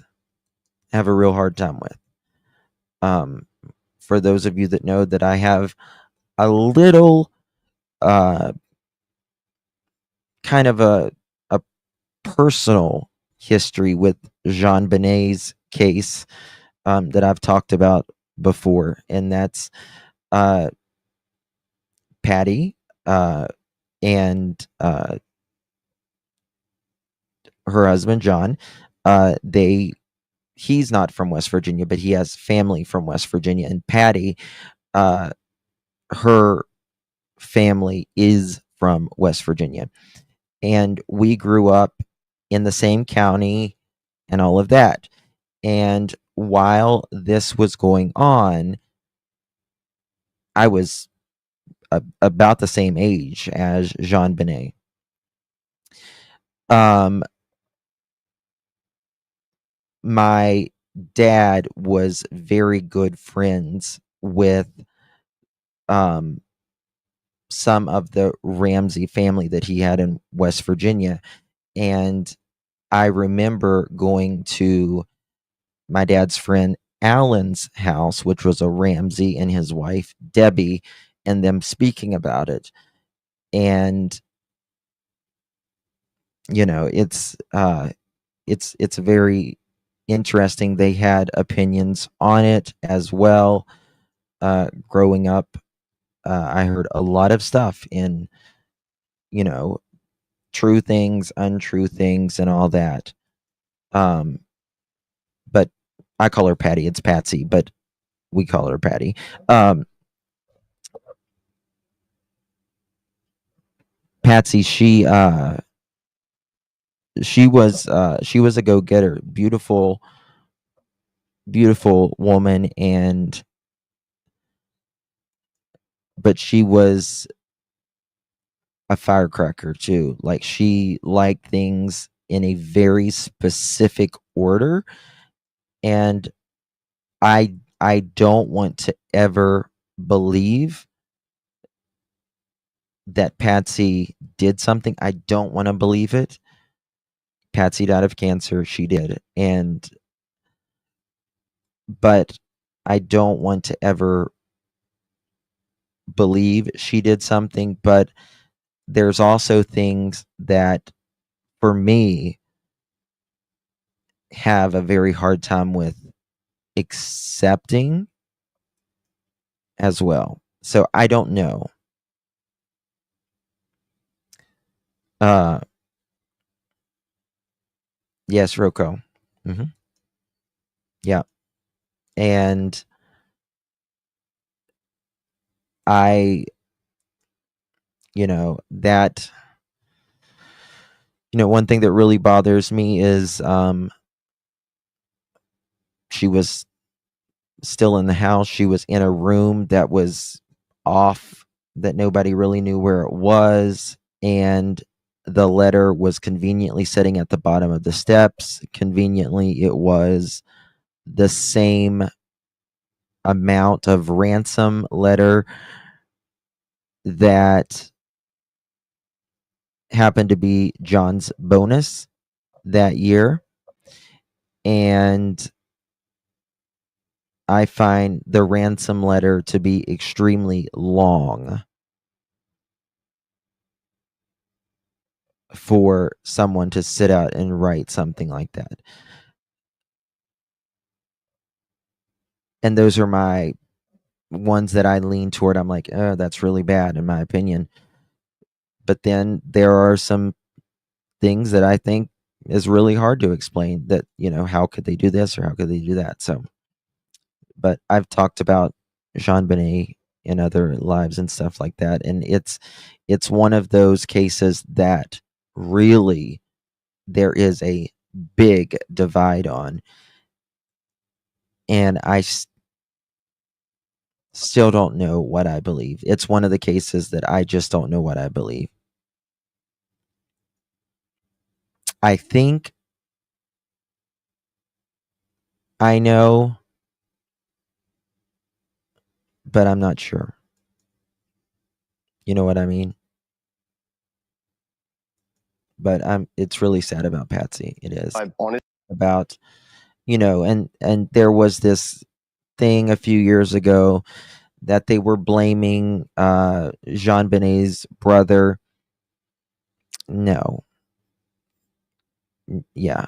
For those of you that know that I have a little kind of a personal history with JonBenét's case that I've talked about before, and that's Patty and her husband John. He's not from West Virginia, but he has family from West Virginia, and Patty, her family is from West Virginia, and we grew up in the same county and all of that. And while this was going on, I was about the same age as JonBenét. My dad was very good friends with some of the Ramsey family that he had in West Virginia. And I remember going to my dad's friend Alan's house, which was a Ramsey, and his wife Debbie, and them speaking about it. And it's very interesting. They had opinions on it as well. Growing up, I heard a lot of stuff in, true things, untrue things, and all that. But I call her Patty. It's Patsy, but we call her Patty. Patsy, she was a go-getter, beautiful woman, and but she was a firecracker too. Like, she liked things in a very specific order, and I don't want to ever believe that Patsy did something. I don't want to believe it. Patsy died of cancer. She did. But I don't want to ever believe she did something. But there's also things that, for me, have a very hard time with accepting as well. So I don't know. Yes, Rocco. Yeah. And that, one thing that really bothers me is she was still in the house. She was in a room that was off, that nobody really knew where it was. And the letter was conveniently sitting at the bottom of the steps. Conveniently, it was the same amount of ransom letter that happened to be John's bonus that year. And I find the ransom letter to be extremely long for someone to sit out and write something like that. And those are my ones that I lean toward. I'm like, oh, that's really bad in my opinion. But then there are some things that I think is really hard to explain, that, how could they do this or how could they do that? So, but I've talked about JonBenét in other lives and stuff like that. And it's one of those cases that really there is a big divide on. And I still don't know what I believe. It's one of the cases that I just don't know what I believe. I think I know, but I'm not sure. You know what I mean? But it's really sad about Patsy. It is. I'm honest. About, and there was this thing a few years ago that they were blaming JonBenét's brother. No. Yeah.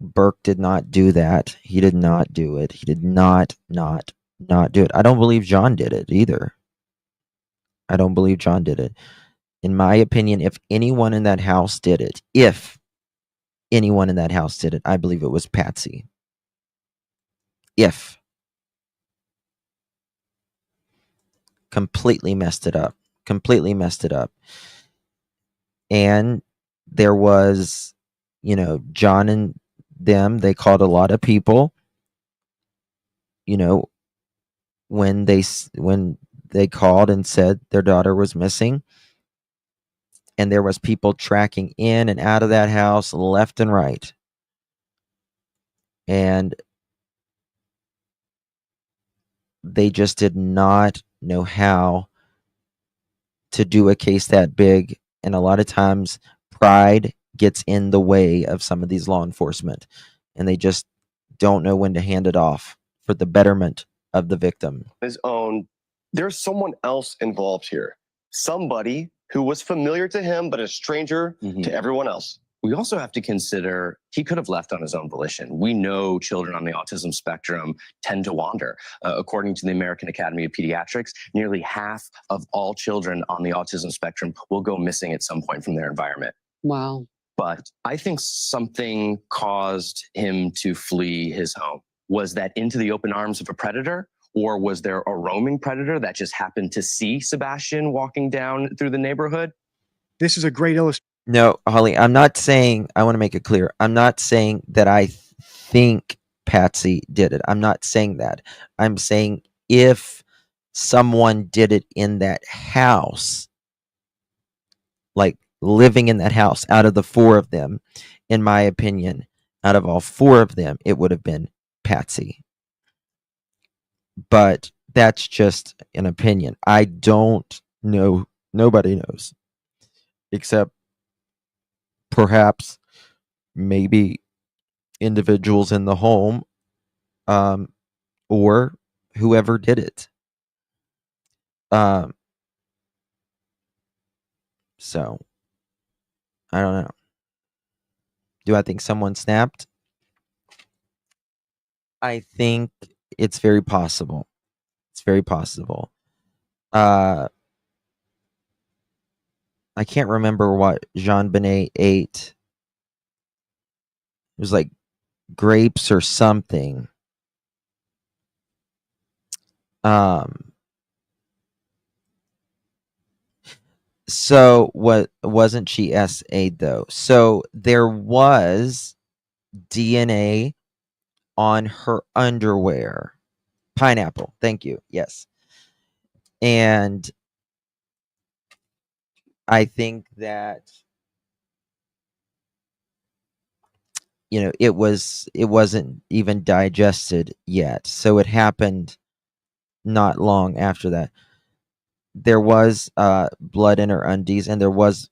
Burke did not do that. He did not do it. He did not do it. I don't believe John did it either. I don't believe John did it. In my opinion, if anyone in that house did it, I believe it was Patsy. Completely messed it up. And there was, John and them, they called a lot of people, when they called and said their daughter was missing. And there was people tracking in and out of that house left and right. And they just did not know how to do a case that big. And a lot of times pride gets in the way of some of these law enforcement, and they just don't know when to hand it off for the betterment of the victim. His own, there's someone else involved here. Somebody who was familiar to him, but a stranger to everyone else. We also have to consider he could have left on his own volition. We know children on the autism spectrum tend to wander. According to the American Academy of Pediatrics, nearly half of all children on the autism spectrum will go missing at some point from their environment. Wow. But I think something caused him to flee his home. Was that into the open arms of a predator? Or was there a roaming predator that just happened to see Sebastian walking down through the neighborhood? This is a great illustration. No, Holly, I'm not saying, I want to make it clear, I'm not saying that I think Patsy did it. I'm not saying that. I'm saying if someone did it in that house, like living in that house. Out of the four of them, in my opinion, out of all four of them, it would have been Patsy. But that's just an opinion. I don't know. Nobody knows, except perhaps maybe individuals in the home, or whoever did it. So I don't know. Do I think someone snapped? I think it's very possible. It's very possible. I can't remember what Jean Benet ate. It was like grapes or something. So what wasn't she SA'd though? So there was DNA on her underwear. Pineapple. Thank you. Yes. And I think that, you know, it wasn't even digested yet. So it happened not long after that. There was blood in her undies, and there was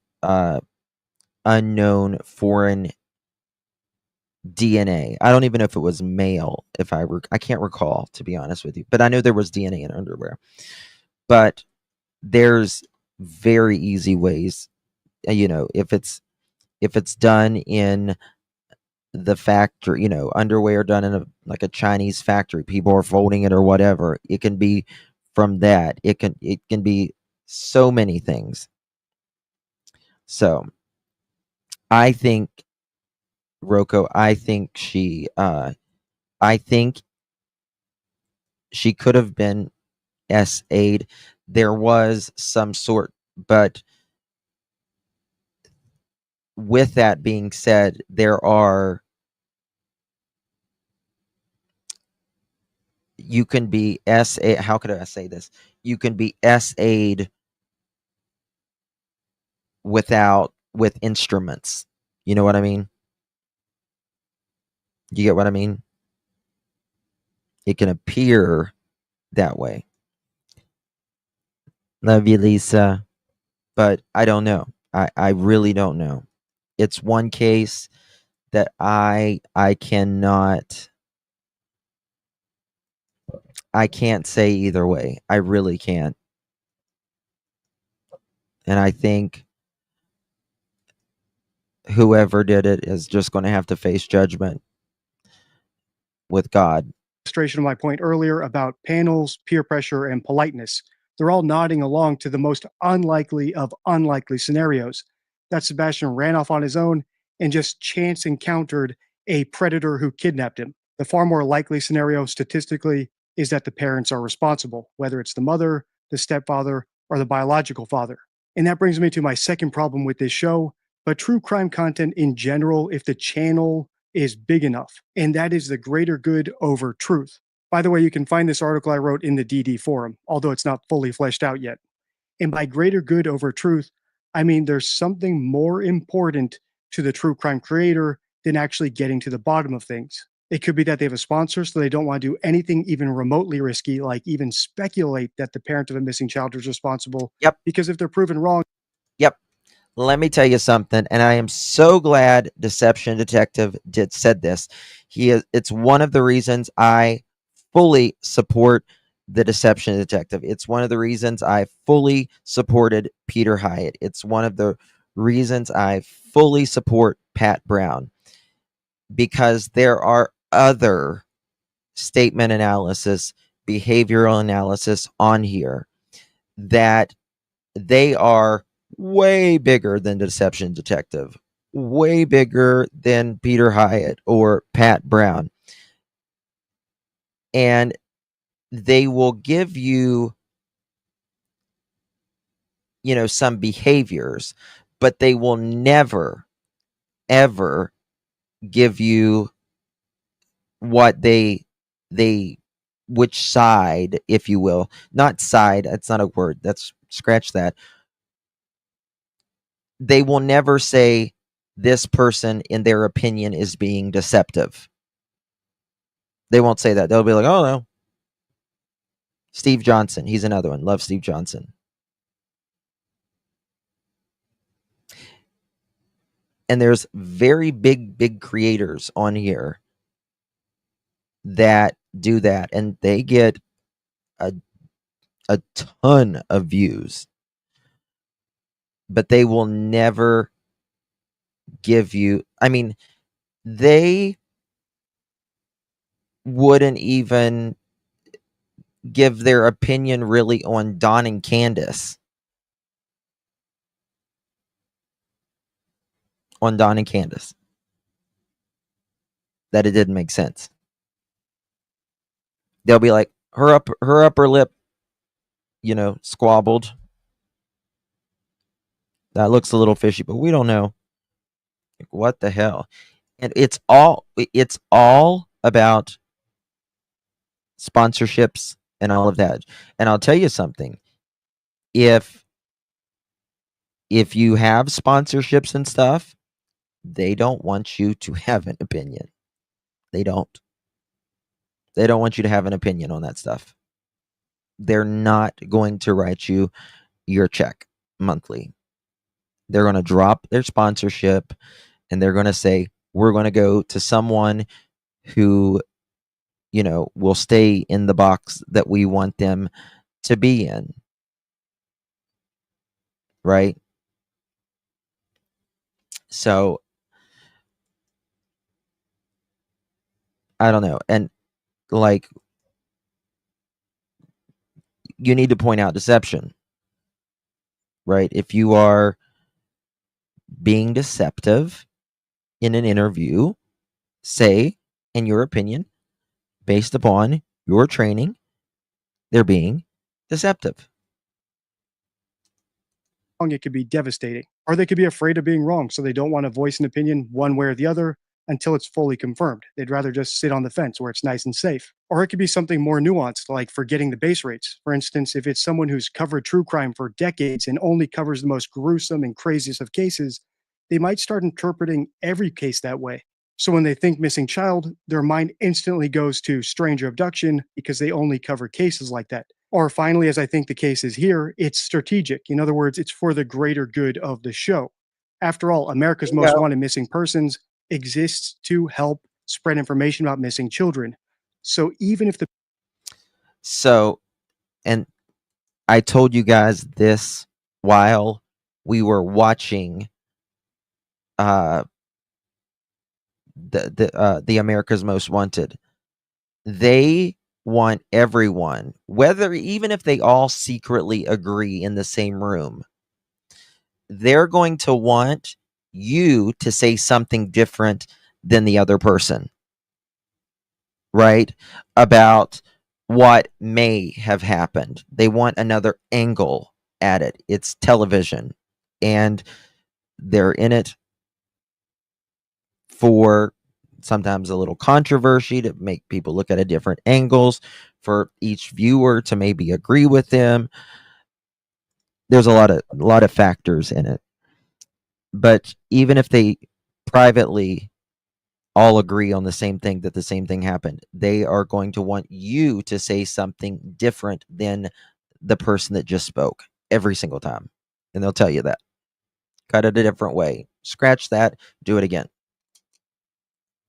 unknown foreign DNA. I don't even know if it was male. I can't recall, to be honest with you. But I know there was DNA in underwear. But there's very easy ways, you know, if it's done in the factory, you know, underwear done in a Chinese factory, people are folding it or whatever. It can be from that. It can be so many things. So I think, Rocco, I think she could have been SA'd. There was some sort, but with that being said, you can be how could I say this? You can be SA'd with instruments. You know what I mean? You get what I mean? It can appear that way. Love you, Lisa. But I don't know. I really don't know. It's one case that I can't say either way. I really can't. And I think whoever did it is just going to have to face judgment with God. Illustration of my point earlier about panels, peer pressure, and politeness. They're all nodding along to the most unlikely of unlikely scenarios. That Sebastian ran off on his own and just chance encountered a predator who kidnapped him. The far more likely scenario statistically is that the parents are responsible, whether it's the mother, the stepfather, or the biological father. And that brings me to my second problem with this show, but true crime content in general, if the channel is big enough, and that is the greater good over truth. By the way, you can find this article I wrote in the DD forum, although it's not fully fleshed out yet. And by greater good over truth, I mean there's something more important to the true crime creator than actually getting to the bottom of things. It could be that they have a sponsor, so they don't want to do anything even remotely risky, like even speculate that the parent of a missing child is responsible. Yep. Because if they're proven wrong, Yep. Let me tell you something, and I am so glad Deception Detective said this. It's one of the reasons I fully support the Deception Detective. It's one of the reasons I fully supported Peter Hyatt. It's one of the reasons I fully support Pat Brown, because there are other statement analysis, behavioral analysis on here that they are way bigger than Deception Detective, way bigger than Peter Hyatt or Pat Brown. And they will give you, you know, some behaviors, but they will never, ever give you what they which side, if you will, not side, that's not a word. That's scratch that. They will never say this person, in their opinion, is being deceptive. They won't say that. They'll be like, oh no. Steve Johnson, he's another one. Love Steve Johnson. And there's very big creators on here that do that, and they get a ton of views, but they will never give you, I mean, they wouldn't even give their opinion really on Don and Candace. That it didn't make sense. They'll be like, her upper lip, squabbled. That looks a little fishy, but we don't know. Like, what the hell? And it's all about sponsorships and all of that. And I'll tell you something. If you have sponsorships and stuff, they don't want you to have an opinion. They don't want you to have an opinion on that stuff. They're not going to write you your check monthly. They're going to drop their sponsorship and they're going to say, we're going to go to someone who, will stay in the box that we want them to be in. Right? So, I don't know. And like, you need to point out deception, right? If you are being deceptive in an interview, say, in your opinion, based upon your training, they're being deceptive. It could be devastating, or they could be afraid of being wrong, so they don't want to voice an opinion one way or the other until it's fully confirmed. They'd rather just sit on the fence where it's nice and safe. Or it could be something more nuanced, like forgetting the base rates. For instance, if it's someone who's covered true crime for decades and only covers the most gruesome and craziest of cases, they might start interpreting every case that way. So when they think missing child, their mind instantly goes to stranger abduction because they only cover cases like that. Or finally, as I think the case is here, it's strategic. In other words, it's for the greater good of the show. After all, America's Most Wanted Missing Persons exists to help spread information about missing children. So even if and I told you guys this while we were watching the America's Most Wanted. They want everyone, even if they all secretly agree in the same room, they're going to want you to say something different than the other person, right? About what may have happened. They want another angle at it. It's television, and they're in it for sometimes a little controversy, to make people look at it different angles, for each viewer to maybe agree with them. There's a lot of factors in it. But even if they privately all agree on the same thing, that the same thing happened, they are going to want you to say something different than the person that just spoke every single time. And they'll tell you that. Cut it a different way. Scratch that. Do it again.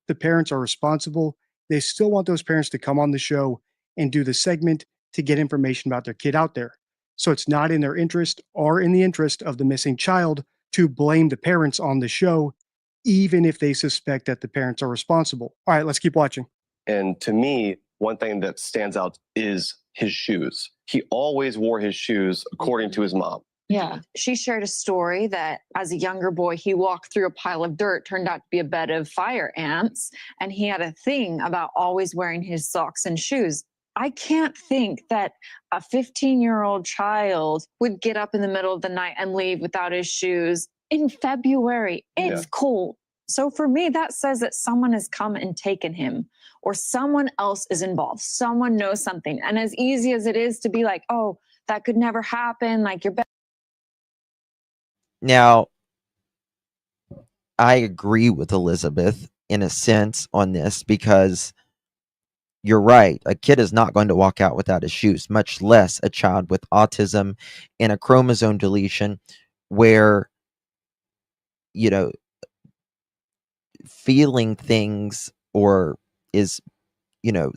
the parents are responsible, they still want those parents to come on the show and do the segment to get information about their kid out there. So it's not in their interest or in the interest of the missing child to blame the parents on the show, even if they suspect that the parents are responsible. All right, let's keep watching. And to me, one thing that stands out is his shoes. He always wore his shoes according to his mom. Yeah. She shared a story that as a younger boy, he walked through a pile of dirt, turned out to be a bed of fire ants. And he had a thing about always wearing his socks and shoes. I can't think that a 15-year-old child would get up in the middle of the night and leave without his shoes in February. It's cold. So for me, that says that someone has come and taken him, or someone else is involved. Someone knows something. And as easy as it is to be like, oh, that could never happen, like you're Now, I agree with Elizabeth in a sense on this because you're right. A kid is not going to walk out without his shoes, much less a child with autism and a chromosome deletion where, you know, feeling things or is, you know,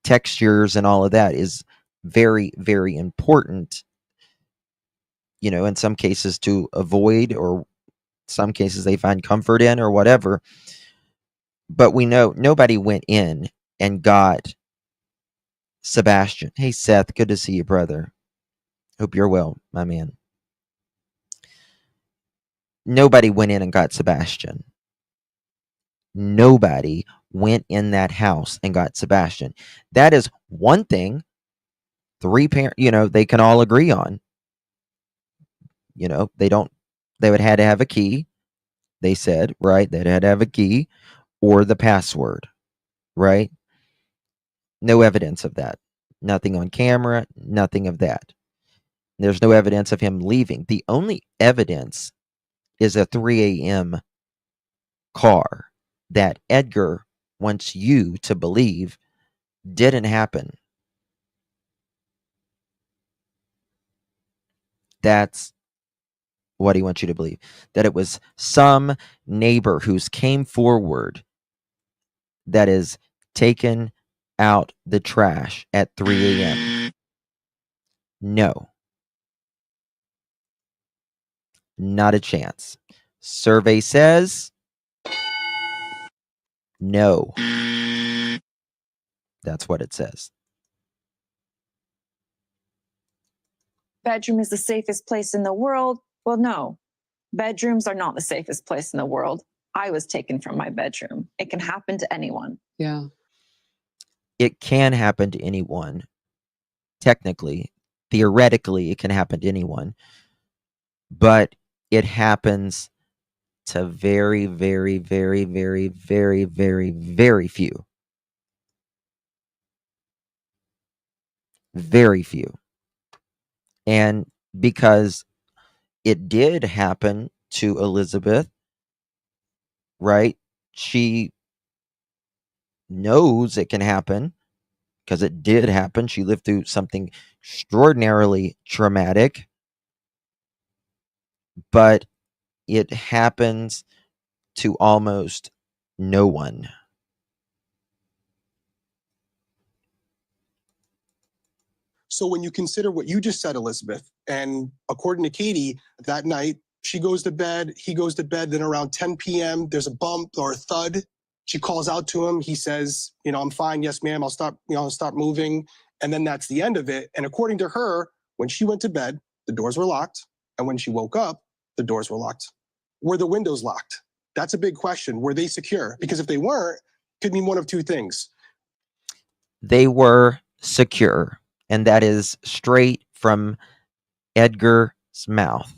textures and all of that is very, very important, you know, in some cases to avoid, or some cases they find comfort in or whatever. But we know nobody went in and got Sebastian. Hey, Seth, good to see you, brother. Hope you're well, my man. Nobody went in and got Sebastian. Nobody went in that house and got Sebastian. That is one thing three parents, you know, they can all agree on. You know, they would have to have a key. They said, right? They'd had to have a key or the password, right? No evidence of that. Nothing on camera, nothing of that. There's no evidence of him leaving. The only evidence is a 3 a.m. car that Edgar wants you to believe didn't happen. That's what he wants you to believe. That it was some neighbor who's came forward that is taken out the trash at 3 a.m. No. Not a chance. Survey says no. That's what it says. bedroom is the safest place in the world. Well, no, bedrooms are not the safest place in the world. I was taken from my bedroom. It can happen to anyone. Yeah. It can happen to anyone. Technically, theoretically, it can happen to anyone. But it happens to very, very, very, very, very, very, very few. Very few. And because it did happen to Elizabeth, right? She knows it can happen because it did happen. She lived through something extraordinarily traumatic, but it happens to almost no one. So when you consider what you just said, Elizabeth, and according to Katie, that night she goes to bed, he goes to bed, then around 10 p.m. there's a bump or a thud. She calls out to him. He says, I'm fine. Yes, ma'am. I'll stop moving. And then that's the end of it. And according to her, when she went to bed, the doors were locked. And when she woke up, the doors were locked. Were the windows locked? That's a big question. Were they secure? Because if they weren't, it could mean one of two things. They were secure. And that is straight from Edgar's mouth.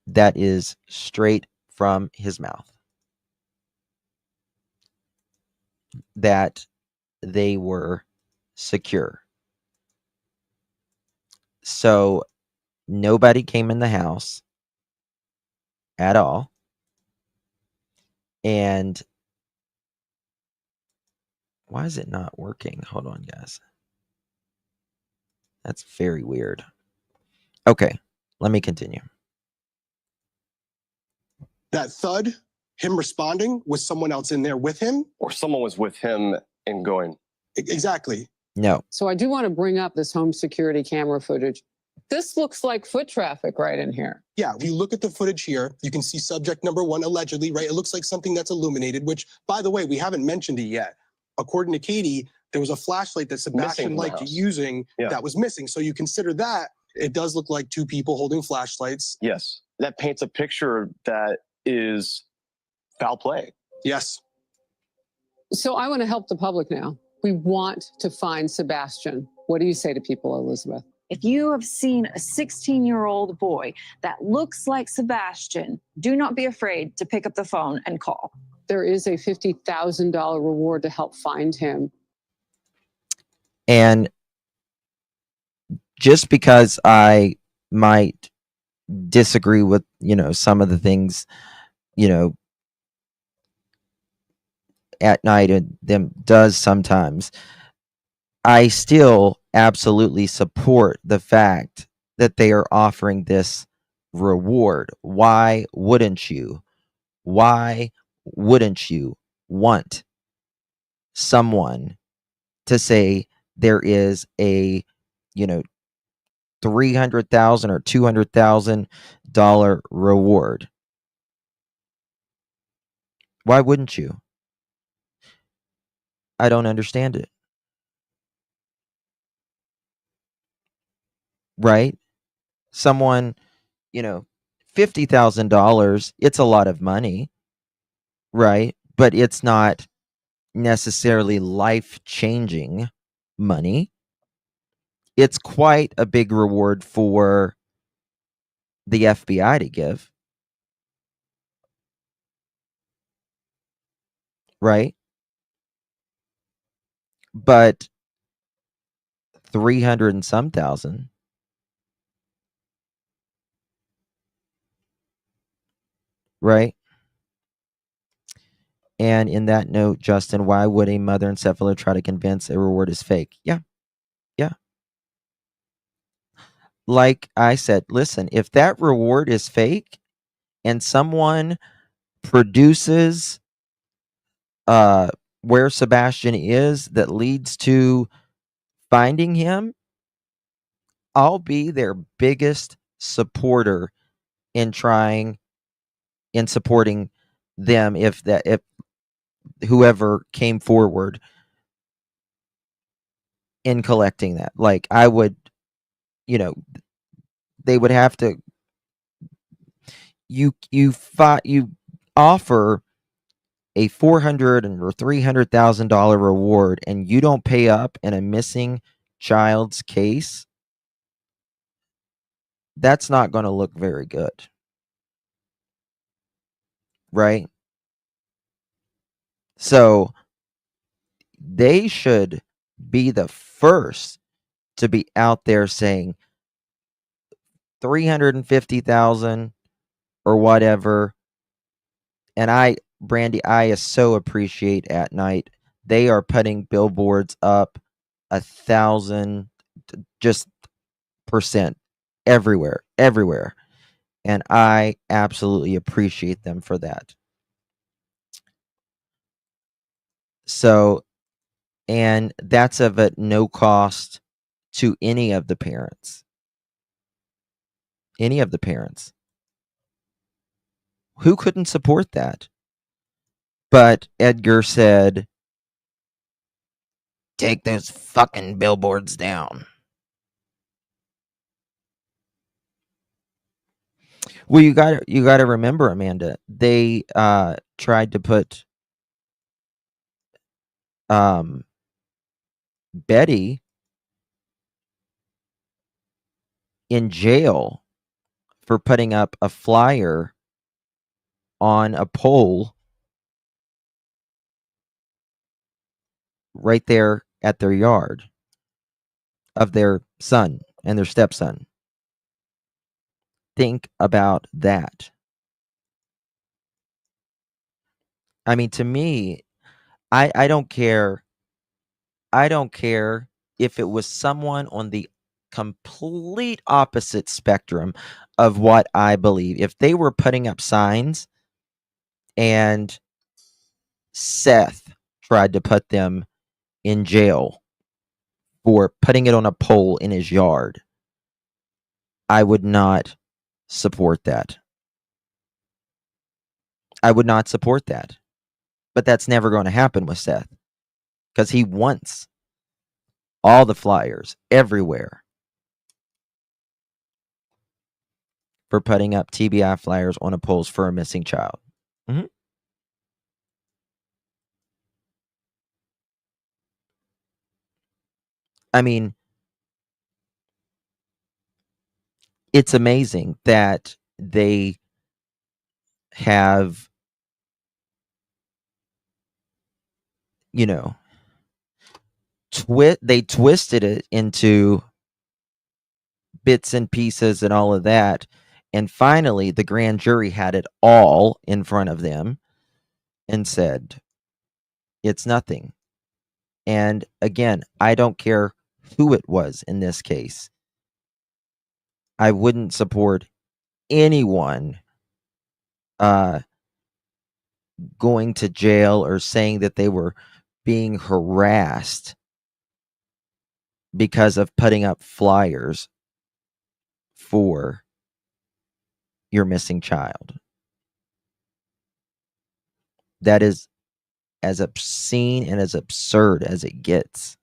That is straight from his mouth. That they were secure. So nobody came in the house at all. And why is it not working? Hold on, guys. That's very weird. Okay, let me continue. That thud, him responding, was someone else in there with him? Or someone was with him and going. Exactly. No. So I do want to bring up this home security camera footage. This looks like foot traffic right in here. Yeah, if you look at the footage here, you can see subject number 1, allegedly, right? It looks like something that's illuminated, which, by the way, we haven't mentioned it yet. According to Katie, there was a flashlight that Sebastian liked using that was missing. So you consider that, it does look like two people holding flashlights. Yes, that paints a picture that is foul play. Yes. So I want to help the public now. We want to find Sebastian. What do you say to people, Elizabeth? If you have seen a 16-year-old boy that looks like Sebastian, do not be afraid to pick up the phone and call. There is a $50,000 reward to help find him. And just because I might disagree with, some of the things, At Night and them does sometimes, I still absolutely support the fact that they are offering this reward. Why wouldn't you? Why wouldn't you want someone to say there is a, $300,000 or $200,000 reward? Why wouldn't you? I don't understand it. Right? Someone, $50,000, it's a lot of money, right? But it's not necessarily life-changing money. It's quite a big reward for the FBI to give. Right? But 300 and some thousand. Right? And in that note, Justin, why would a mother encephalo try to convince a reward is fake? Yeah. Yeah. Like I said, listen, if that reward is fake and someone produces where Sebastian is that leads to finding him, I'll be their biggest supporter in supporting them if whoever came forward in collecting that. Like I would, they would have to you offer a $400,000 or $300,000 reward and you don't pay up in a missing child's case, that's not going to look very good. Right? So they should be the first to be out there saying 350,000 or whatever. And Brandy, I so appreciate At Night. They are putting billboards up 1,000 just percent everywhere. And I absolutely appreciate them for that. So, and that's of at no cost to any of the parents. Any of the parents. Who couldn't support that? But Edgar said, take those fucking billboards down. Well, you got to remember, Amanda, they tried to put Betty in jail for putting up a flyer on a pole right there at their yard of their son and their stepson. Think about that. I mean, to me, I don't care. I don't care if it was someone on the complete opposite spectrum of what I believe. If they were putting up signs and Seth tried to put them in jail for putting it on a pole in his yard, I would not support that. I would not support that. But that's never going to happen with Seth because he wants all the flyers everywhere for putting up TBI flyers on a poles for a missing child. Mm-hmm. I mean, it's amazing that they have, you know, they twisted it into bits and pieces and all of that. And finally, the grand jury had it all in front of them and said, it's nothing. And again, I don't care who it was in this case. I wouldn't support anyone going to jail or saying that they were being harassed because of putting up flyers for your missing child. That is as obscene and as absurd as it gets.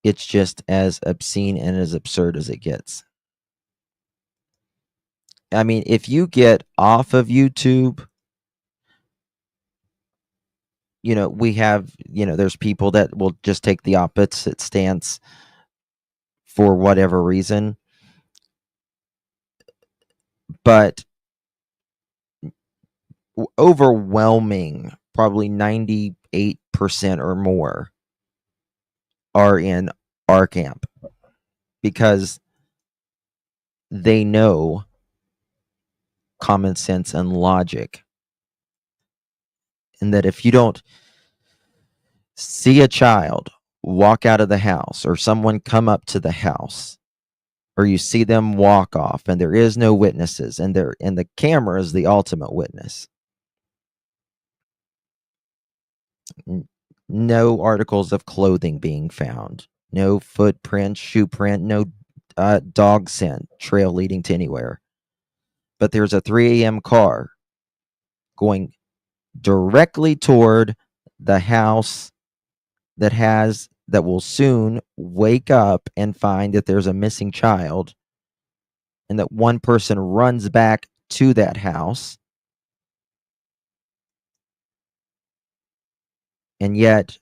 It's just as obscene and as absurd as it gets. I mean, if you get off of YouTube, we have, there's people that will just take the opposite stance for whatever reason. But overwhelming, probably 98% or more are in our camp because they know common sense and logic. And that if you don't see a child walk out of the house or someone come up to the house, or you see them walk off and there is no witnesses and the camera is the ultimate witness. No articles of clothing being found, no footprint, shoe print, no dog scent trail leading to anywhere. But there's a 3 a.m. car going directly toward the house that will soon wake up and find that there's a missing child, and that one person runs back to that house. And yet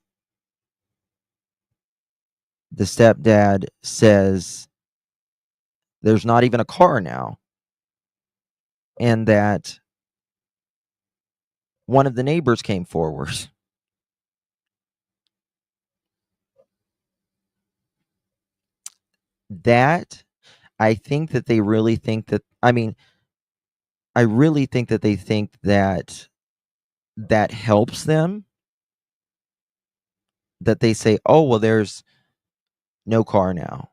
the stepdad says there's not even a car now, and that one of the neighbors came forward. That, I think that they really think that, I really think that they think that that helps them. That they say, oh, well, there's no car now.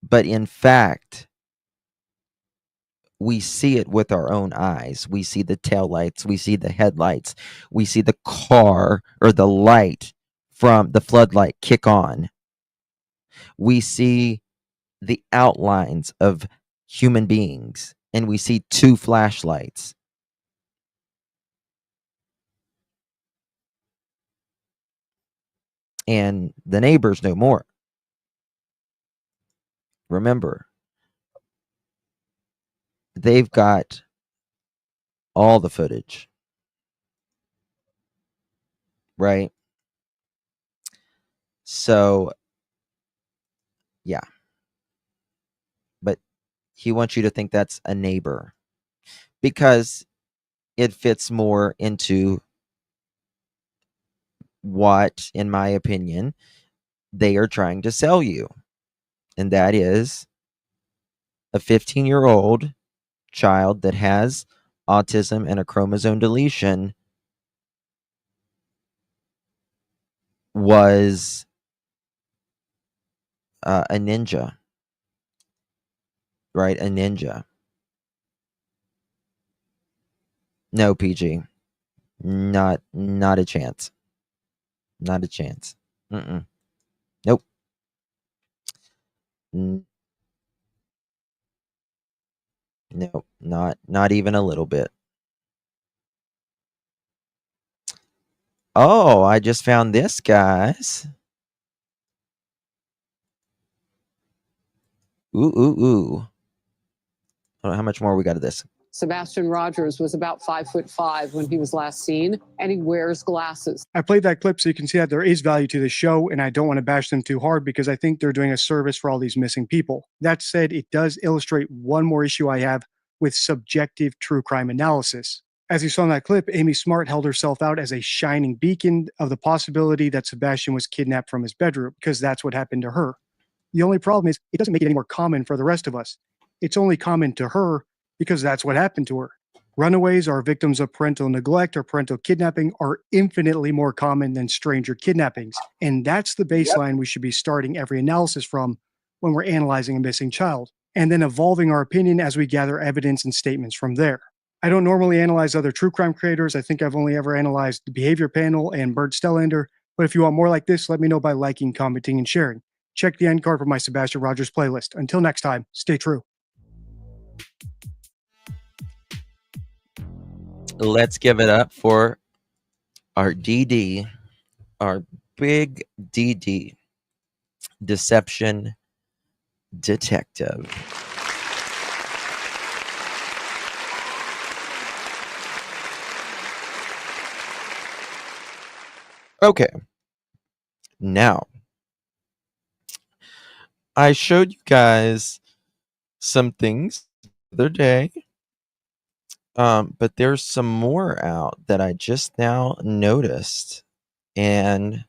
But in fact, we see it with our own eyes. We see the taillights, we see the headlights, we see the car or the light from the floodlight kick on. We see the outlines of human beings, and we see 2 flashlights. And the neighbors know more. Remember, they've got all the footage, right? So, yeah. But he wants you to think that's a neighbor because it fits more into what, in my opinion, they are trying to sell you. And that is a 15-year-old child that has autism and a chromosome deletion was a ninja, right? A ninja. No, PG. Not a chance. Not a chance. Nope. Nope. Not even a little bit. Oh, I just found this, guys. Ooh. I don't know how much more we got of this. Sebastian Rogers was about 5'5" when he was last seen, and he wears glasses. I played that clip so you can see that there is value to the show, and I don't want to bash them too hard because I think they're doing a service for all these missing people. That said, it does illustrate one more issue I have with subjective true crime analysis. As you saw in that clip, Amy Smart held herself out as a shining beacon of the possibility that Sebastian was kidnapped from his bedroom, because that's what happened to her. The only problem is it doesn't make it any more common for the rest of us. It's only common to her because that's what happened to her. Runaways or victims of parental neglect or parental kidnapping are infinitely more common than stranger kidnappings. And that's the baseline we should be starting every analysis from when we're analyzing a missing child, and then evolving our opinion as we gather evidence and statements from there. I don't normally analyze other true crime creators. I think I've only ever analyzed the Behavior Panel and Bert Stellander. But if you want more like this, let me know by liking, commenting, and sharing. Check the end card for my Sebastian Rogers playlist. Until next time, stay true. Let's give it up for our DD, our big DD, deception detective. Okay, now I showed you guys some things the other day. But there's some more out that I just now noticed, and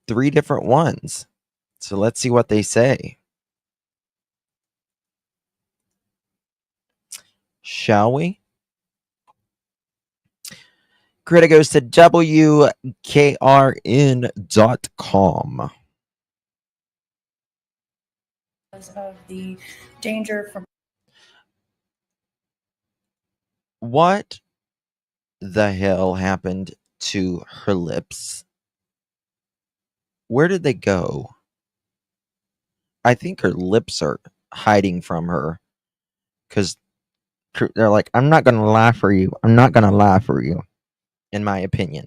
3 different ones. So let's see what they say. Shall we? Credit goes to WKRN.com. Of the danger from What the hell happened to her lips? Where did they go? I think her lips are hiding from her because they're like, I'm not going to lie for you. I'm not going to lie for you, in my opinion.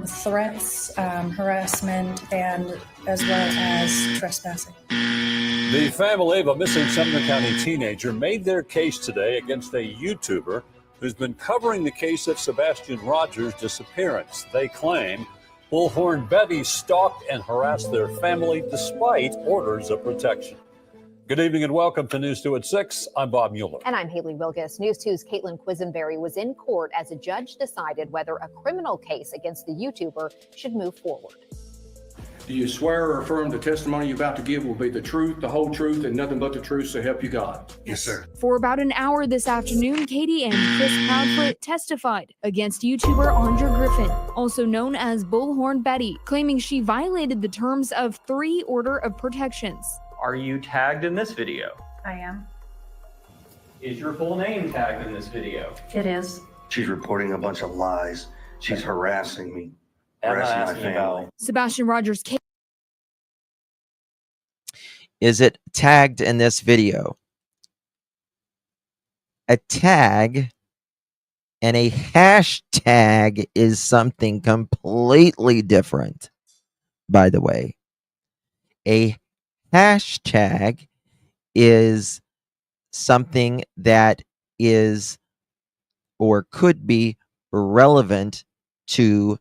threats, harassment, and as well as trespassing. The family of a missing Sumner County teenager made their case today against a YouTuber who's been covering the case of Sebastian Rogers' disappearance. They claim Bullhorn Betty stalked and harassed their family despite orders of protection. Good evening and welcome to News 2 at 6. I'm Bob Mueller. And I'm Haley Wilgus. News 2's Caitlin Quisenberry was in court as a judge decided whether a criminal case against the YouTuber should move forward. Do you swear or affirm the testimony you're about to give will be the truth, the whole truth, and nothing but the truth, so help you God? Yes, sir. For about an hour this afternoon, Katie and Chris Proudfoot testified against YouTuber Andre Griffin, also known as Bullhorn Betty, claiming she violated the terms of 3 order of protections. Are you tagged in this video? I am. Is your full name tagged in this video? It is. She's reporting a bunch of lies. She's harassing me, harassing my family. Sebastian Rogers' case. Is it tagged in this video? A tag and a hashtag is something completely different, by the way. A hashtag is something that is or could be relevant to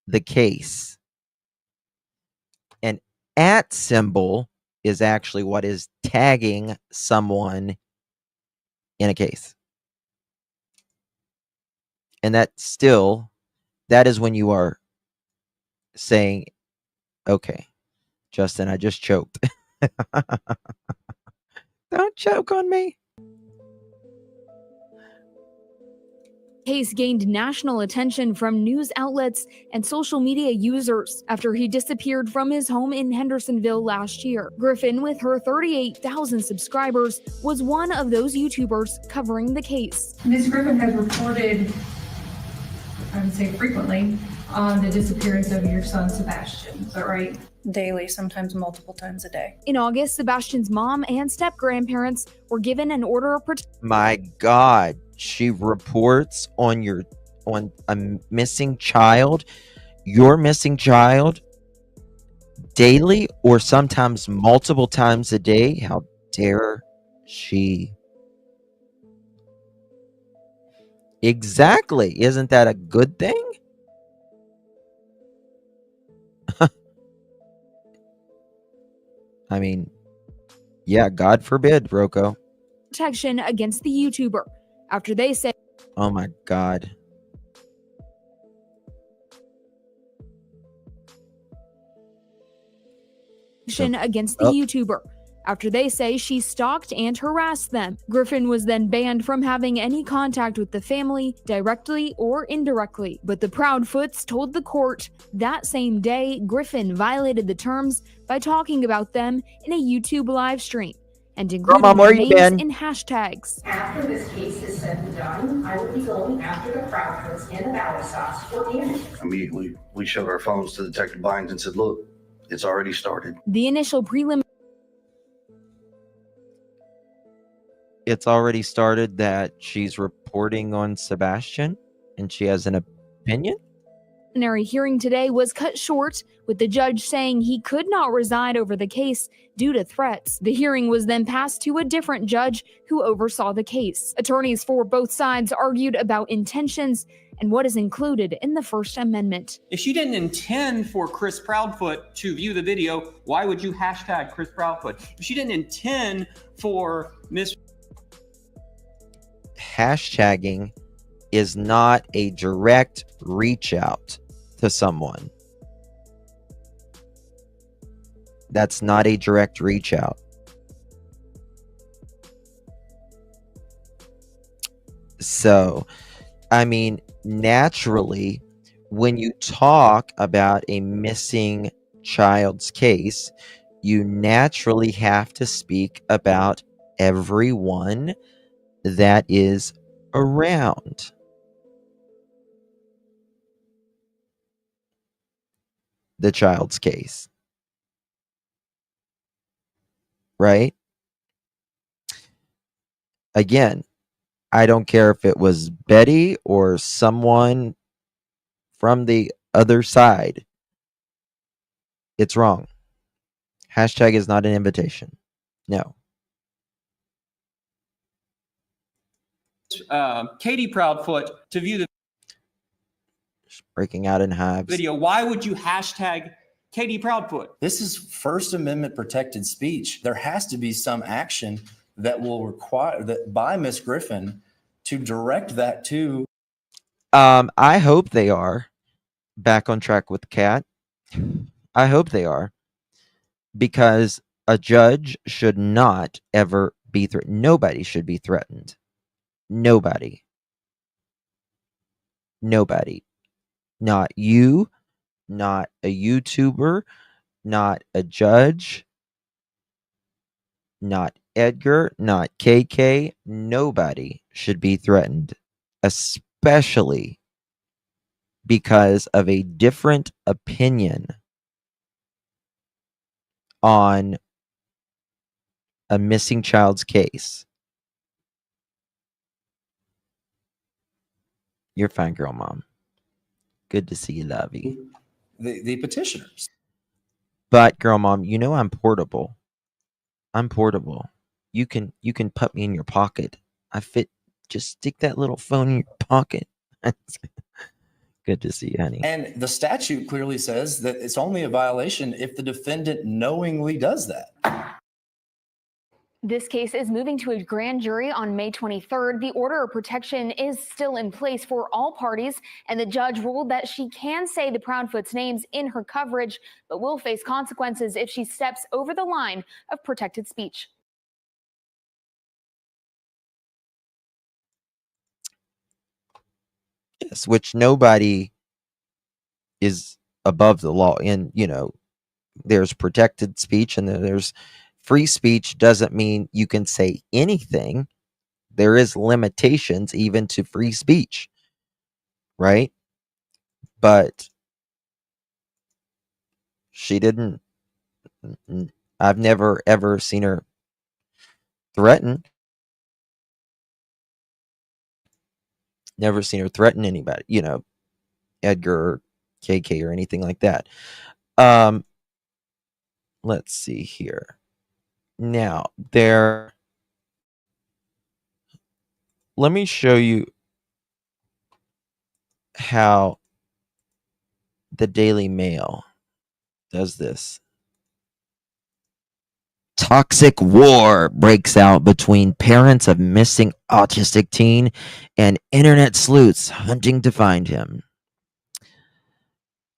the case. An @ symbol is actually what is tagging someone in a case. And that is when you are saying, okay, Justin, I just choked. Don't choke on me. Case gained national attention from news outlets and social media users after he disappeared from his home in Hendersonville last year. Griffin, with her 38,000 subscribers, was one of those YouTubers covering the case. Ms. Griffin has reported, I would say frequently, on the disappearance of your son, Sebastian. Is that right? Daily, sometimes multiple times a day. In August, Sebastian's mom and step-grandparents were given an order of protection. My God, she reports on a missing child, your missing child, daily or sometimes multiple times a day. How dare she. Exactly. Isn't that a good thing? I mean, yeah, God forbid, Rocco. Protection against the YouTuber after they say Oh my God. against the YouTuber after they say she stalked and harassed them. Griffin was then banned from having any contact with the family, directly or indirectly. But the Proudfoots told the court that same day Griffin violated the terms by talking about them in a YouTube live stream and including Mom, where their you names been? in hashtags. After this case is said and done, I will be going after the Proudfoots and the Balasofts for damages. Immediately, we showed our phones to Detective Bynes and said, look, it's already started. The initial prelim It's already started that she's reporting on Sebastian and she has an opinion. preliminary hearing today was cut short, with the judge saying he could not preside over the case due to threats. The hearing was then passed to a different judge who oversaw the case. Attorneys for both sides argued about intentions and what is included in the First Amendment. If she didn't intend for Chris Proudfoot to view the video, why would you hashtag Chris Proudfoot? If she didn't intend for Miss Hashtagging is not a direct reach out to someone. That's not a direct reach out. So, I mean, naturally, when you talk about a missing child's case, you naturally have to speak about everyone that is around. The child's case. Right? Again, I don't care if it was Betty or someone from the other side. It's wrong. Hashtag is not an invitation. No. Katie Proudfoot to view the Breaking out in hives. video, why would you hashtag Katie Proudfoot? This is First Amendment protected speech. There has to be some action that will require that by Miss Griffin to direct that to. I hope they are back on track with Kat. I hope they are, because a judge should not ever be threatened. Nobody should be threatened. Nobody. Nobody. Not you, not a YouTuber, not a judge, not Edgar, not KK. Nobody should be threatened, especially because of a different opinion on a missing child's case. You're fine, girl, Mom. Good to see you, Lovey. The petitioners. But girl, Mom, you know I'm portable. I'm portable. You can put me in your pocket. I fit. Just stick that little phone in your pocket. Good to see you, honey. And the statute clearly says that it's only a violation if the defendant knowingly does that. This case is moving to a grand jury on May 23rd. The order of protection is still in place for all parties, and the judge ruled that she can say the Proudfoot's names in her coverage, but will face consequences if she steps over the line of protected speech. Yes, which nobody is above the law. And, there's protected speech and there's free speech. Doesn't mean you can say anything. There is limitations even to free speech, right? But she didn't. I've never ever seen her threaten. Never seen her threaten anybody, Edgar or KK or anything like that. Let's see here. Now, there let me show you how the Daily Mail does this. Toxic war breaks out between parents of missing autistic teen and internet sleuths hunting to find him.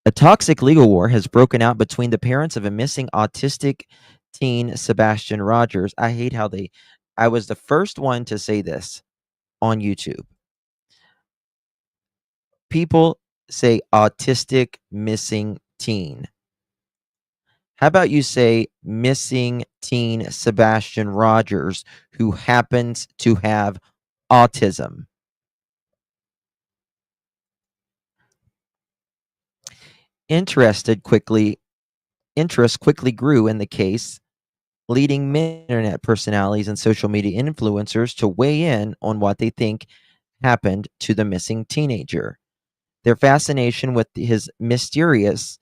A toxic legal war has broken out between the parents of a missing autistic teen, Sebastian Rogers. I was the first one to say this on YouTube. People say autistic missing teen. How about you say missing teen Sebastian Rogers, who happens to have autism? Interest quickly grew in the case, leading many internet personalities and social media influencers to weigh in on what they think happened to the missing teenager. Their fascination with his mysterious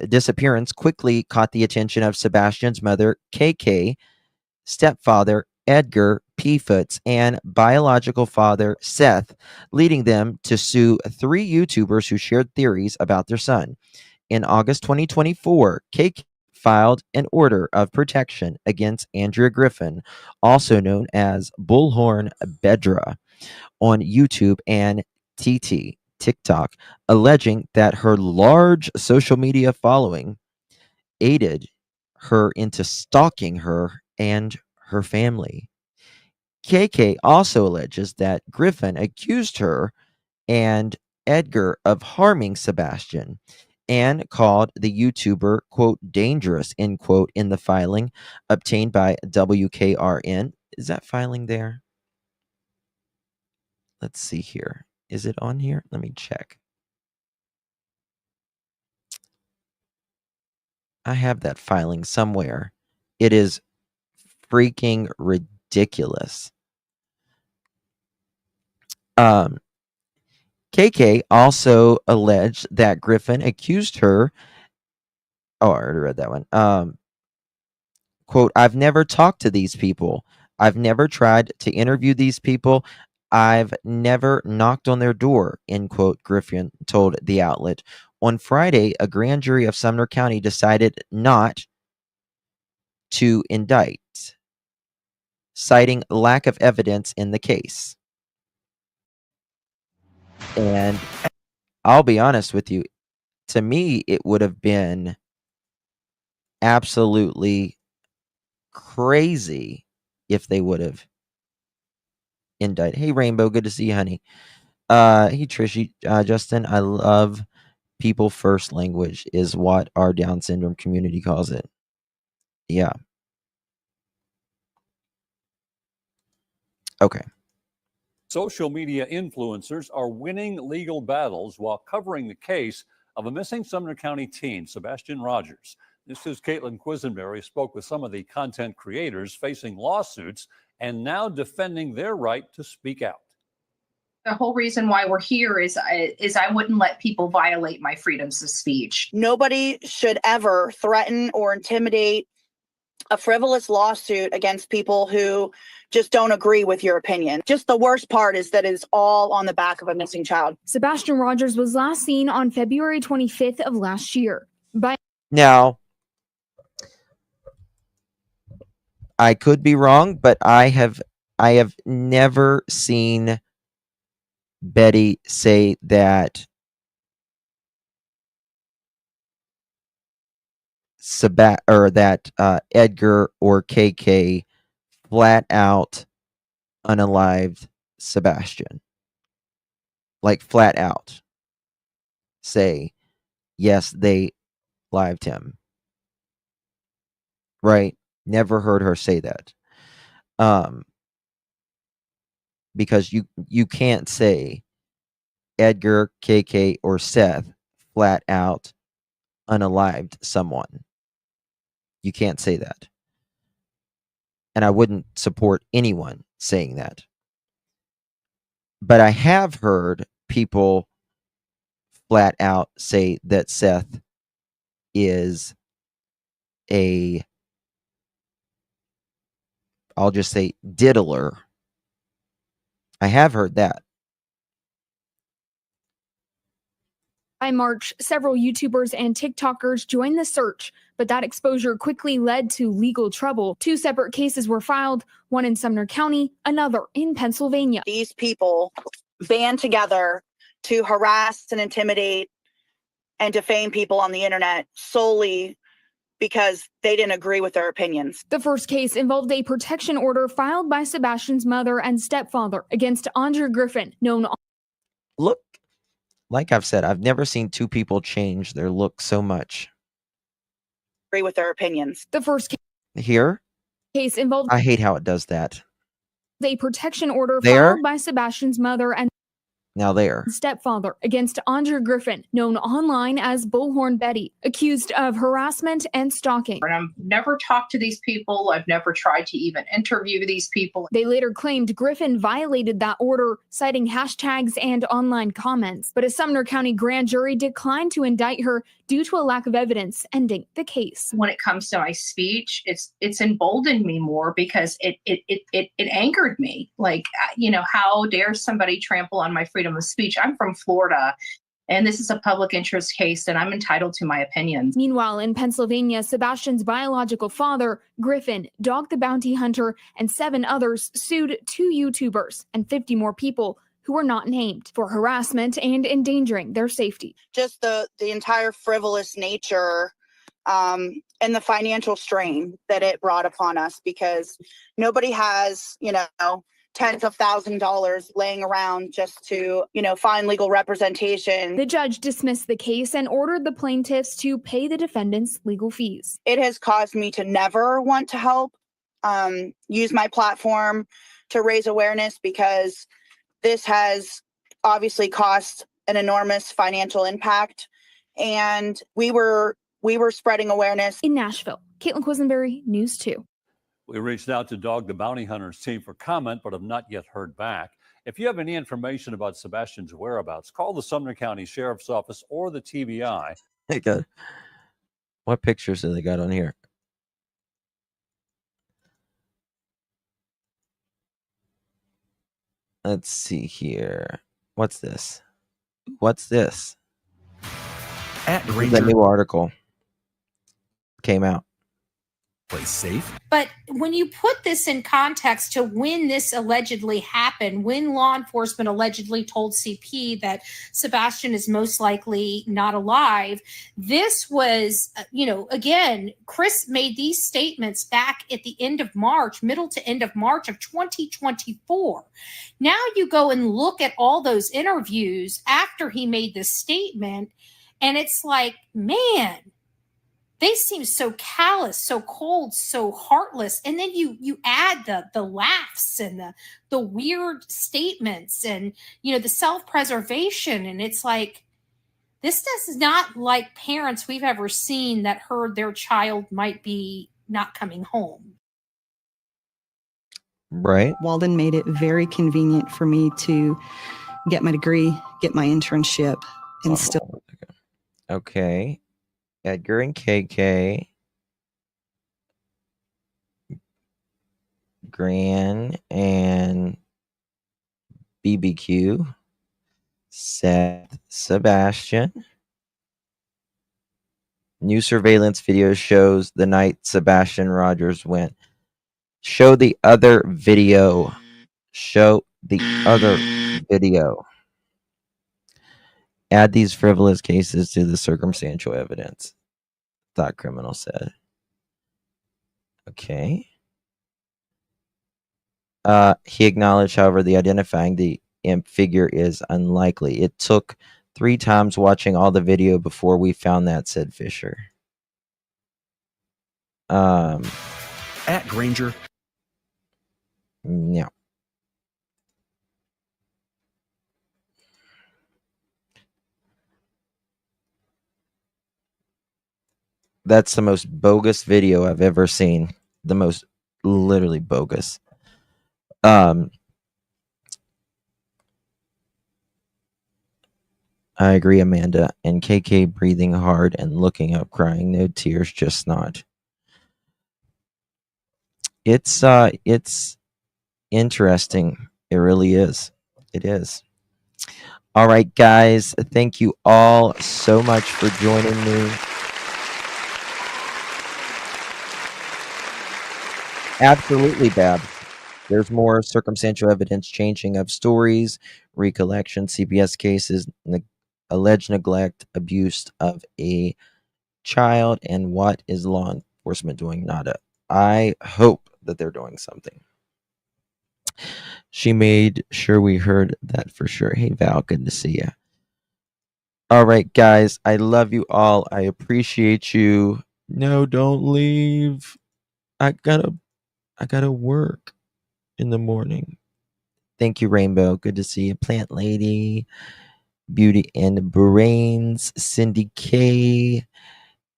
disappearance quickly caught the attention of Sebastian's mother, KK, stepfather, Edgar P. Foots, and biological father, Seth, leading them to sue 3 YouTubers who shared theories about their son. In August 2024, KK filed an order of protection against Andrea Griffin, also known as Bullhorn Bedra, on YouTube and TikTok, alleging that her large social media following aided her into stalking her and her family. KK also alleges that Griffin accused her and Edgar of harming Sebastian and called the YouTuber, quote, dangerous, end quote, in the filing obtained by WKRN. Is that filing there? Let's see here. Is it on here? Let me check. I have that filing somewhere. It is freaking ridiculous. KK also alleged that Griffin accused her. Oh, I already read that one. Quote, I've never talked to these people. I've never tried to interview these people. I've never knocked on their door, end quote, Griffin told the outlet. On Friday, a grand jury of Sumner County decided not to indict, citing lack of evidence in the case. And I'll be honest with you, to me, it would have been absolutely crazy if they would have indicted. Hey, Rainbow, good to see you, honey. Hey, Trishy, Justin, I love people first language is what our Down syndrome community calls it. Yeah. Okay. Social media influencers are winning legal battles while covering the case of a missing Sumner County teen, Sebastian Rogers. This is Caitlin Quisenberry spoke with some of the content creators facing lawsuits and now defending their right to speak out. The whole reason why we're here is I wouldn't let people violate my freedoms of speech. Nobody should ever threaten or intimidate a frivolous lawsuit against people who just don't agree with your opinion. Just the worst part is that it's all on the back of a missing child. Sebastian Rogers was last seen on February 25th of last year. Now, I could be wrong, but I have never seen Betty say that Edgar or KK flat out unalived Sebastian. Like flat out say, yes, they lived him. Right? Never heard her say that. Because you can't say Edgar, KK, or Seth flat out unalived someone. You can't say that. And I wouldn't support anyone saying that. But I have heard people flat out say that Seth is I'll just say diddler I have heard that. By March, several YouTubers and TikTokers joined the search, but that exposure quickly led to legal trouble. 2 separate cases were filed, one in Sumner County, another in Pennsylvania. These people band together to harass and intimidate and defame people on the internet solely because they didn't agree with their opinions. The first case involved a protection order filed by Sebastian's mother and stepfather against Andrea Griffin, known. Look, like I've said, I've never seen 2 people change their look so much. Agree with their opinions. The first Here, case involved I hate how it does that. a protection order There? filed by Sebastian's mother and Now there. stepfather against Andrea Griffin, known online as Bullhorn Betty, accused of harassment and stalking. And I've never talked to these people. I've never tried to even interview these people. They later claimed Griffin violated that order, citing hashtags and online comments. But a Sumner County grand jury declined to indict her due to a lack of evidence, ending the case. When it comes to my speech, it's emboldened me more because it angered me. Like, how dare somebody trample on my freedom of speech? I'm from Florida, and this is a public interest case, and I'm entitled to my opinions. Meanwhile, in Pennsylvania, Sebastian's biological father, Griffin, Dog the Bounty Hunter, and 7 others sued 2 YouTubers and 50 more people who were not named for harassment and endangering their safety. Just the entire frivolous nature and the financial strain that it brought upon us, because nobody has, tens of $1,000s laying around just to, find legal representation. The judge dismissed the case and ordered the plaintiffs to pay the defendants' legal fees. It has caused me to never want to help, use my platform to raise awareness, because this has obviously cost an enormous financial impact. And we were spreading awareness. In Nashville, Caitlin Quisenberry, News 2. We reached out to Dog the Bounty Hunter's team for comment, but have not yet heard back. If you have any information about Sebastian's whereabouts, call the Sumner County Sheriff's Office or the TBI. Hey, God. What pictures do they got on here? Let's see here. What's this? At The Ranger new article came out. Place safe. But when you put this in context to when this allegedly happened, when law enforcement allegedly told CP that Sebastian is most likely not alive, this was, again, Chris made these statements back at the end of March, middle to end of March of 2024. Now you go and look at all those interviews after he made this statement, and it's like, man, they seem so callous, so cold, so heartless. And then you add the laughs and the weird statements and, the self-preservation. And it's like, this is not like parents we've ever seen that heard their child might be not coming home. Right. Walden made it very convenient for me to get my degree, get my internship, and still. Okay. Edgar and KK. Gran and BBQ. Seth, Sebastian. New surveillance video shows the night Sebastian Rogers went. Show the other video. Show the other video. Add these frivolous cases to the circumstantial evidence, Thought Criminal said. Okay. He acknowledged, however, the identifying the imp figure is unlikely. It took 3 times watching all the video before we found that, said Fisher. At Granger. No. That's the most bogus video I've ever seen. The most literally bogus. I agree, Amanda. And KK breathing hard and looking up, crying. No tears, just not. It's interesting It really is. It is. All right, guys. Thank you all so much for joining me. Absolutely, Bab. There's more circumstantial evidence changing of stories, recollection, CPS cases, alleged neglect, abuse of a child, and what is law enforcement doing? Nada. I hope that they're doing something. She made sure we heard that for sure. Hey, Val, good to see you. All right, guys. I love you all. I appreciate you. No, don't leave. I gotta work in the morning. Thank you, Rainbow. Good to see you. Plant Lady, Beauty and Brains, Cindy K,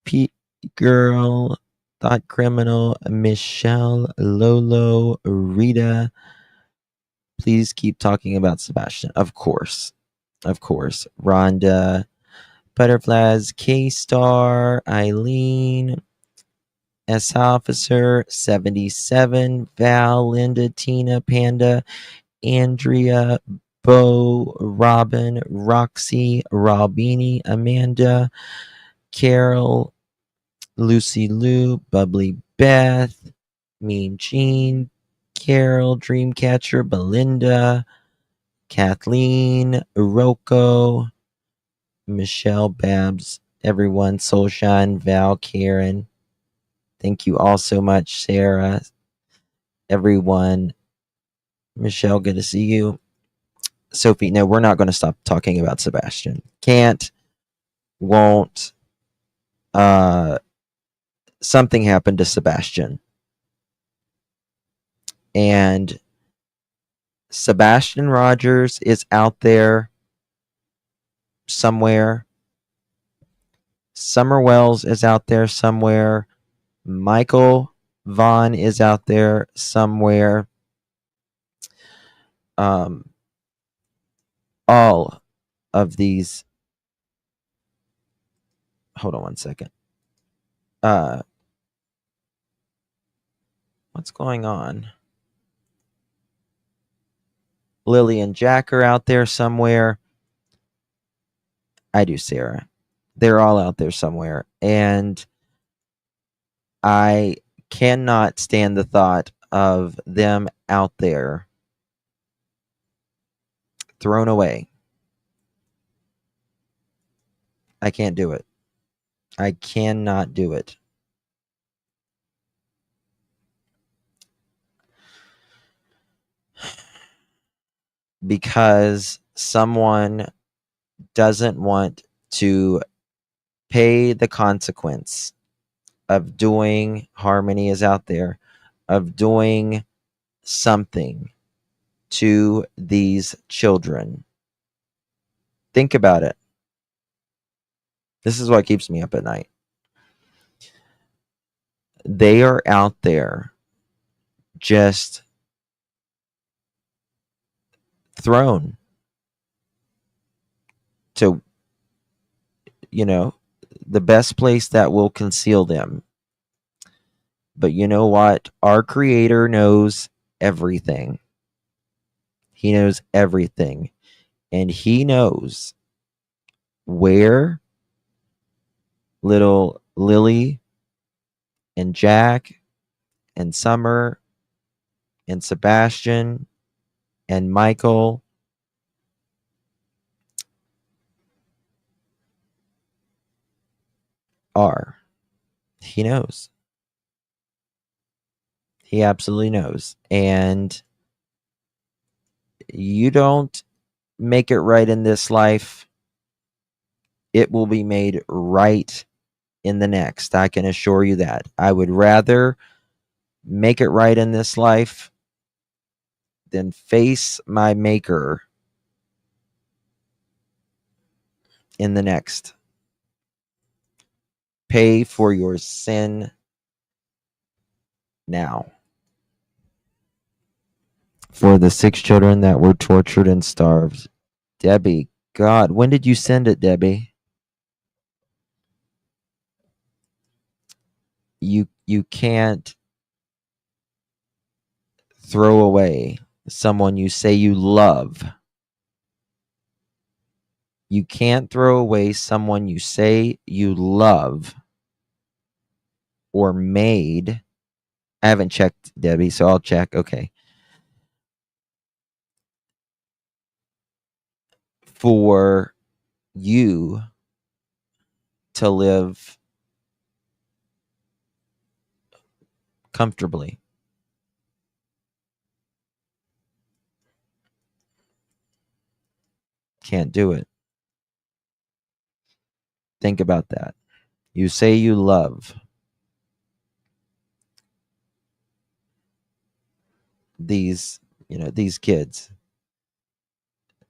Pete Girl, Thought Criminal, Michelle, Lolo, Rita. Please keep talking about Sebastian. Of course. Of course. Rhonda, Butterflies, K-Star, Eileen, S Officer, 77, Val, Linda, Tina, Panda, Andrea, Bo, Robin, Roxy, Robini, Amanda, Carol, Lucy Lou, Bubbly Beth, Mean Jean, Carol, Dreamcatcher, Belinda, Kathleen, Rocco, Michelle, Babs, everyone, Soulshine, Val, Karen. Thank you all so much, Sarah, everyone. Michelle, good to see you. Sophie, no, we're not going to stop talking about Sebastian. Can't, won't. Something happened to Sebastian. And Sebastian Rogers is out there somewhere. Summer Wells is out there somewhere. Michael Vaughn is out there somewhere. All of these. Hold on one second. What's going on? Lily and Jack are out there somewhere. I do, Sarah. They're all out there somewhere. And I cannot stand the thought of them out there thrown away. I can't do it. I cannot do it. Because someone doesn't want to pay the consequence of doing, Harmony is out there, of doing something to these children. Think about it. This is what keeps me up at night. They are out there just thrown to, the best place that will conceal them. But you know what? Our Creator knows everything. He knows everything. And He knows where little Lily and Jack and Summer and Sebastian and Michael are. He knows. He absolutely knows. And you don't make it right in this life, it will be made right in the next. I can assure you that. I would rather make it right in this life than face my Maker in the next. Pay for your sin now. For the 6 children that were tortured and starved. Debbie, God, when did you send it, Debbie? You can't throw away someone you say you love. You can't throw away someone you say you love or made. I haven't checked, Debbie, so I'll check. Okay. For you to live comfortably. Can't do it. Think about that. You say you love these kids,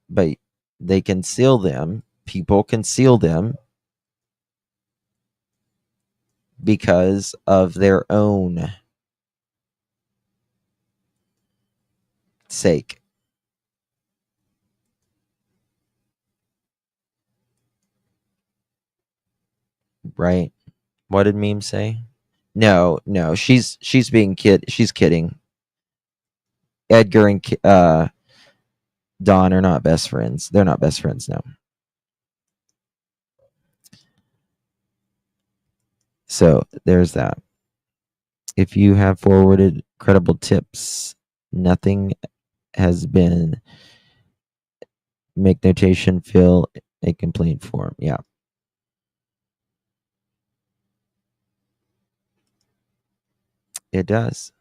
but they conceal them. People conceal them because of their own sake. Right? What did Meme say? No, she's being she's kidding. Edgar and Dawn are not best friends. They're not best friends now. So there's that. If you have forwarded credible tips, nothing has been. Make notation, fill a complaint form. Yeah. It does.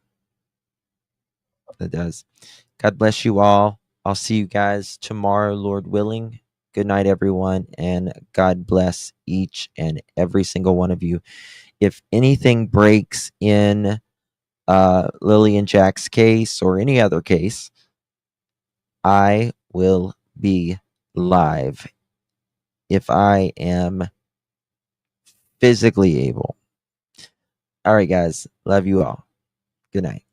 It does. God bless you all. I'll see you guys tomorrow, Lord willing. Good night, everyone, and God bless each and every single one of you. If anything breaks in Lily and Jack's case or any other case, I will be live if I am physically able. All right, guys. Love you all. Good night.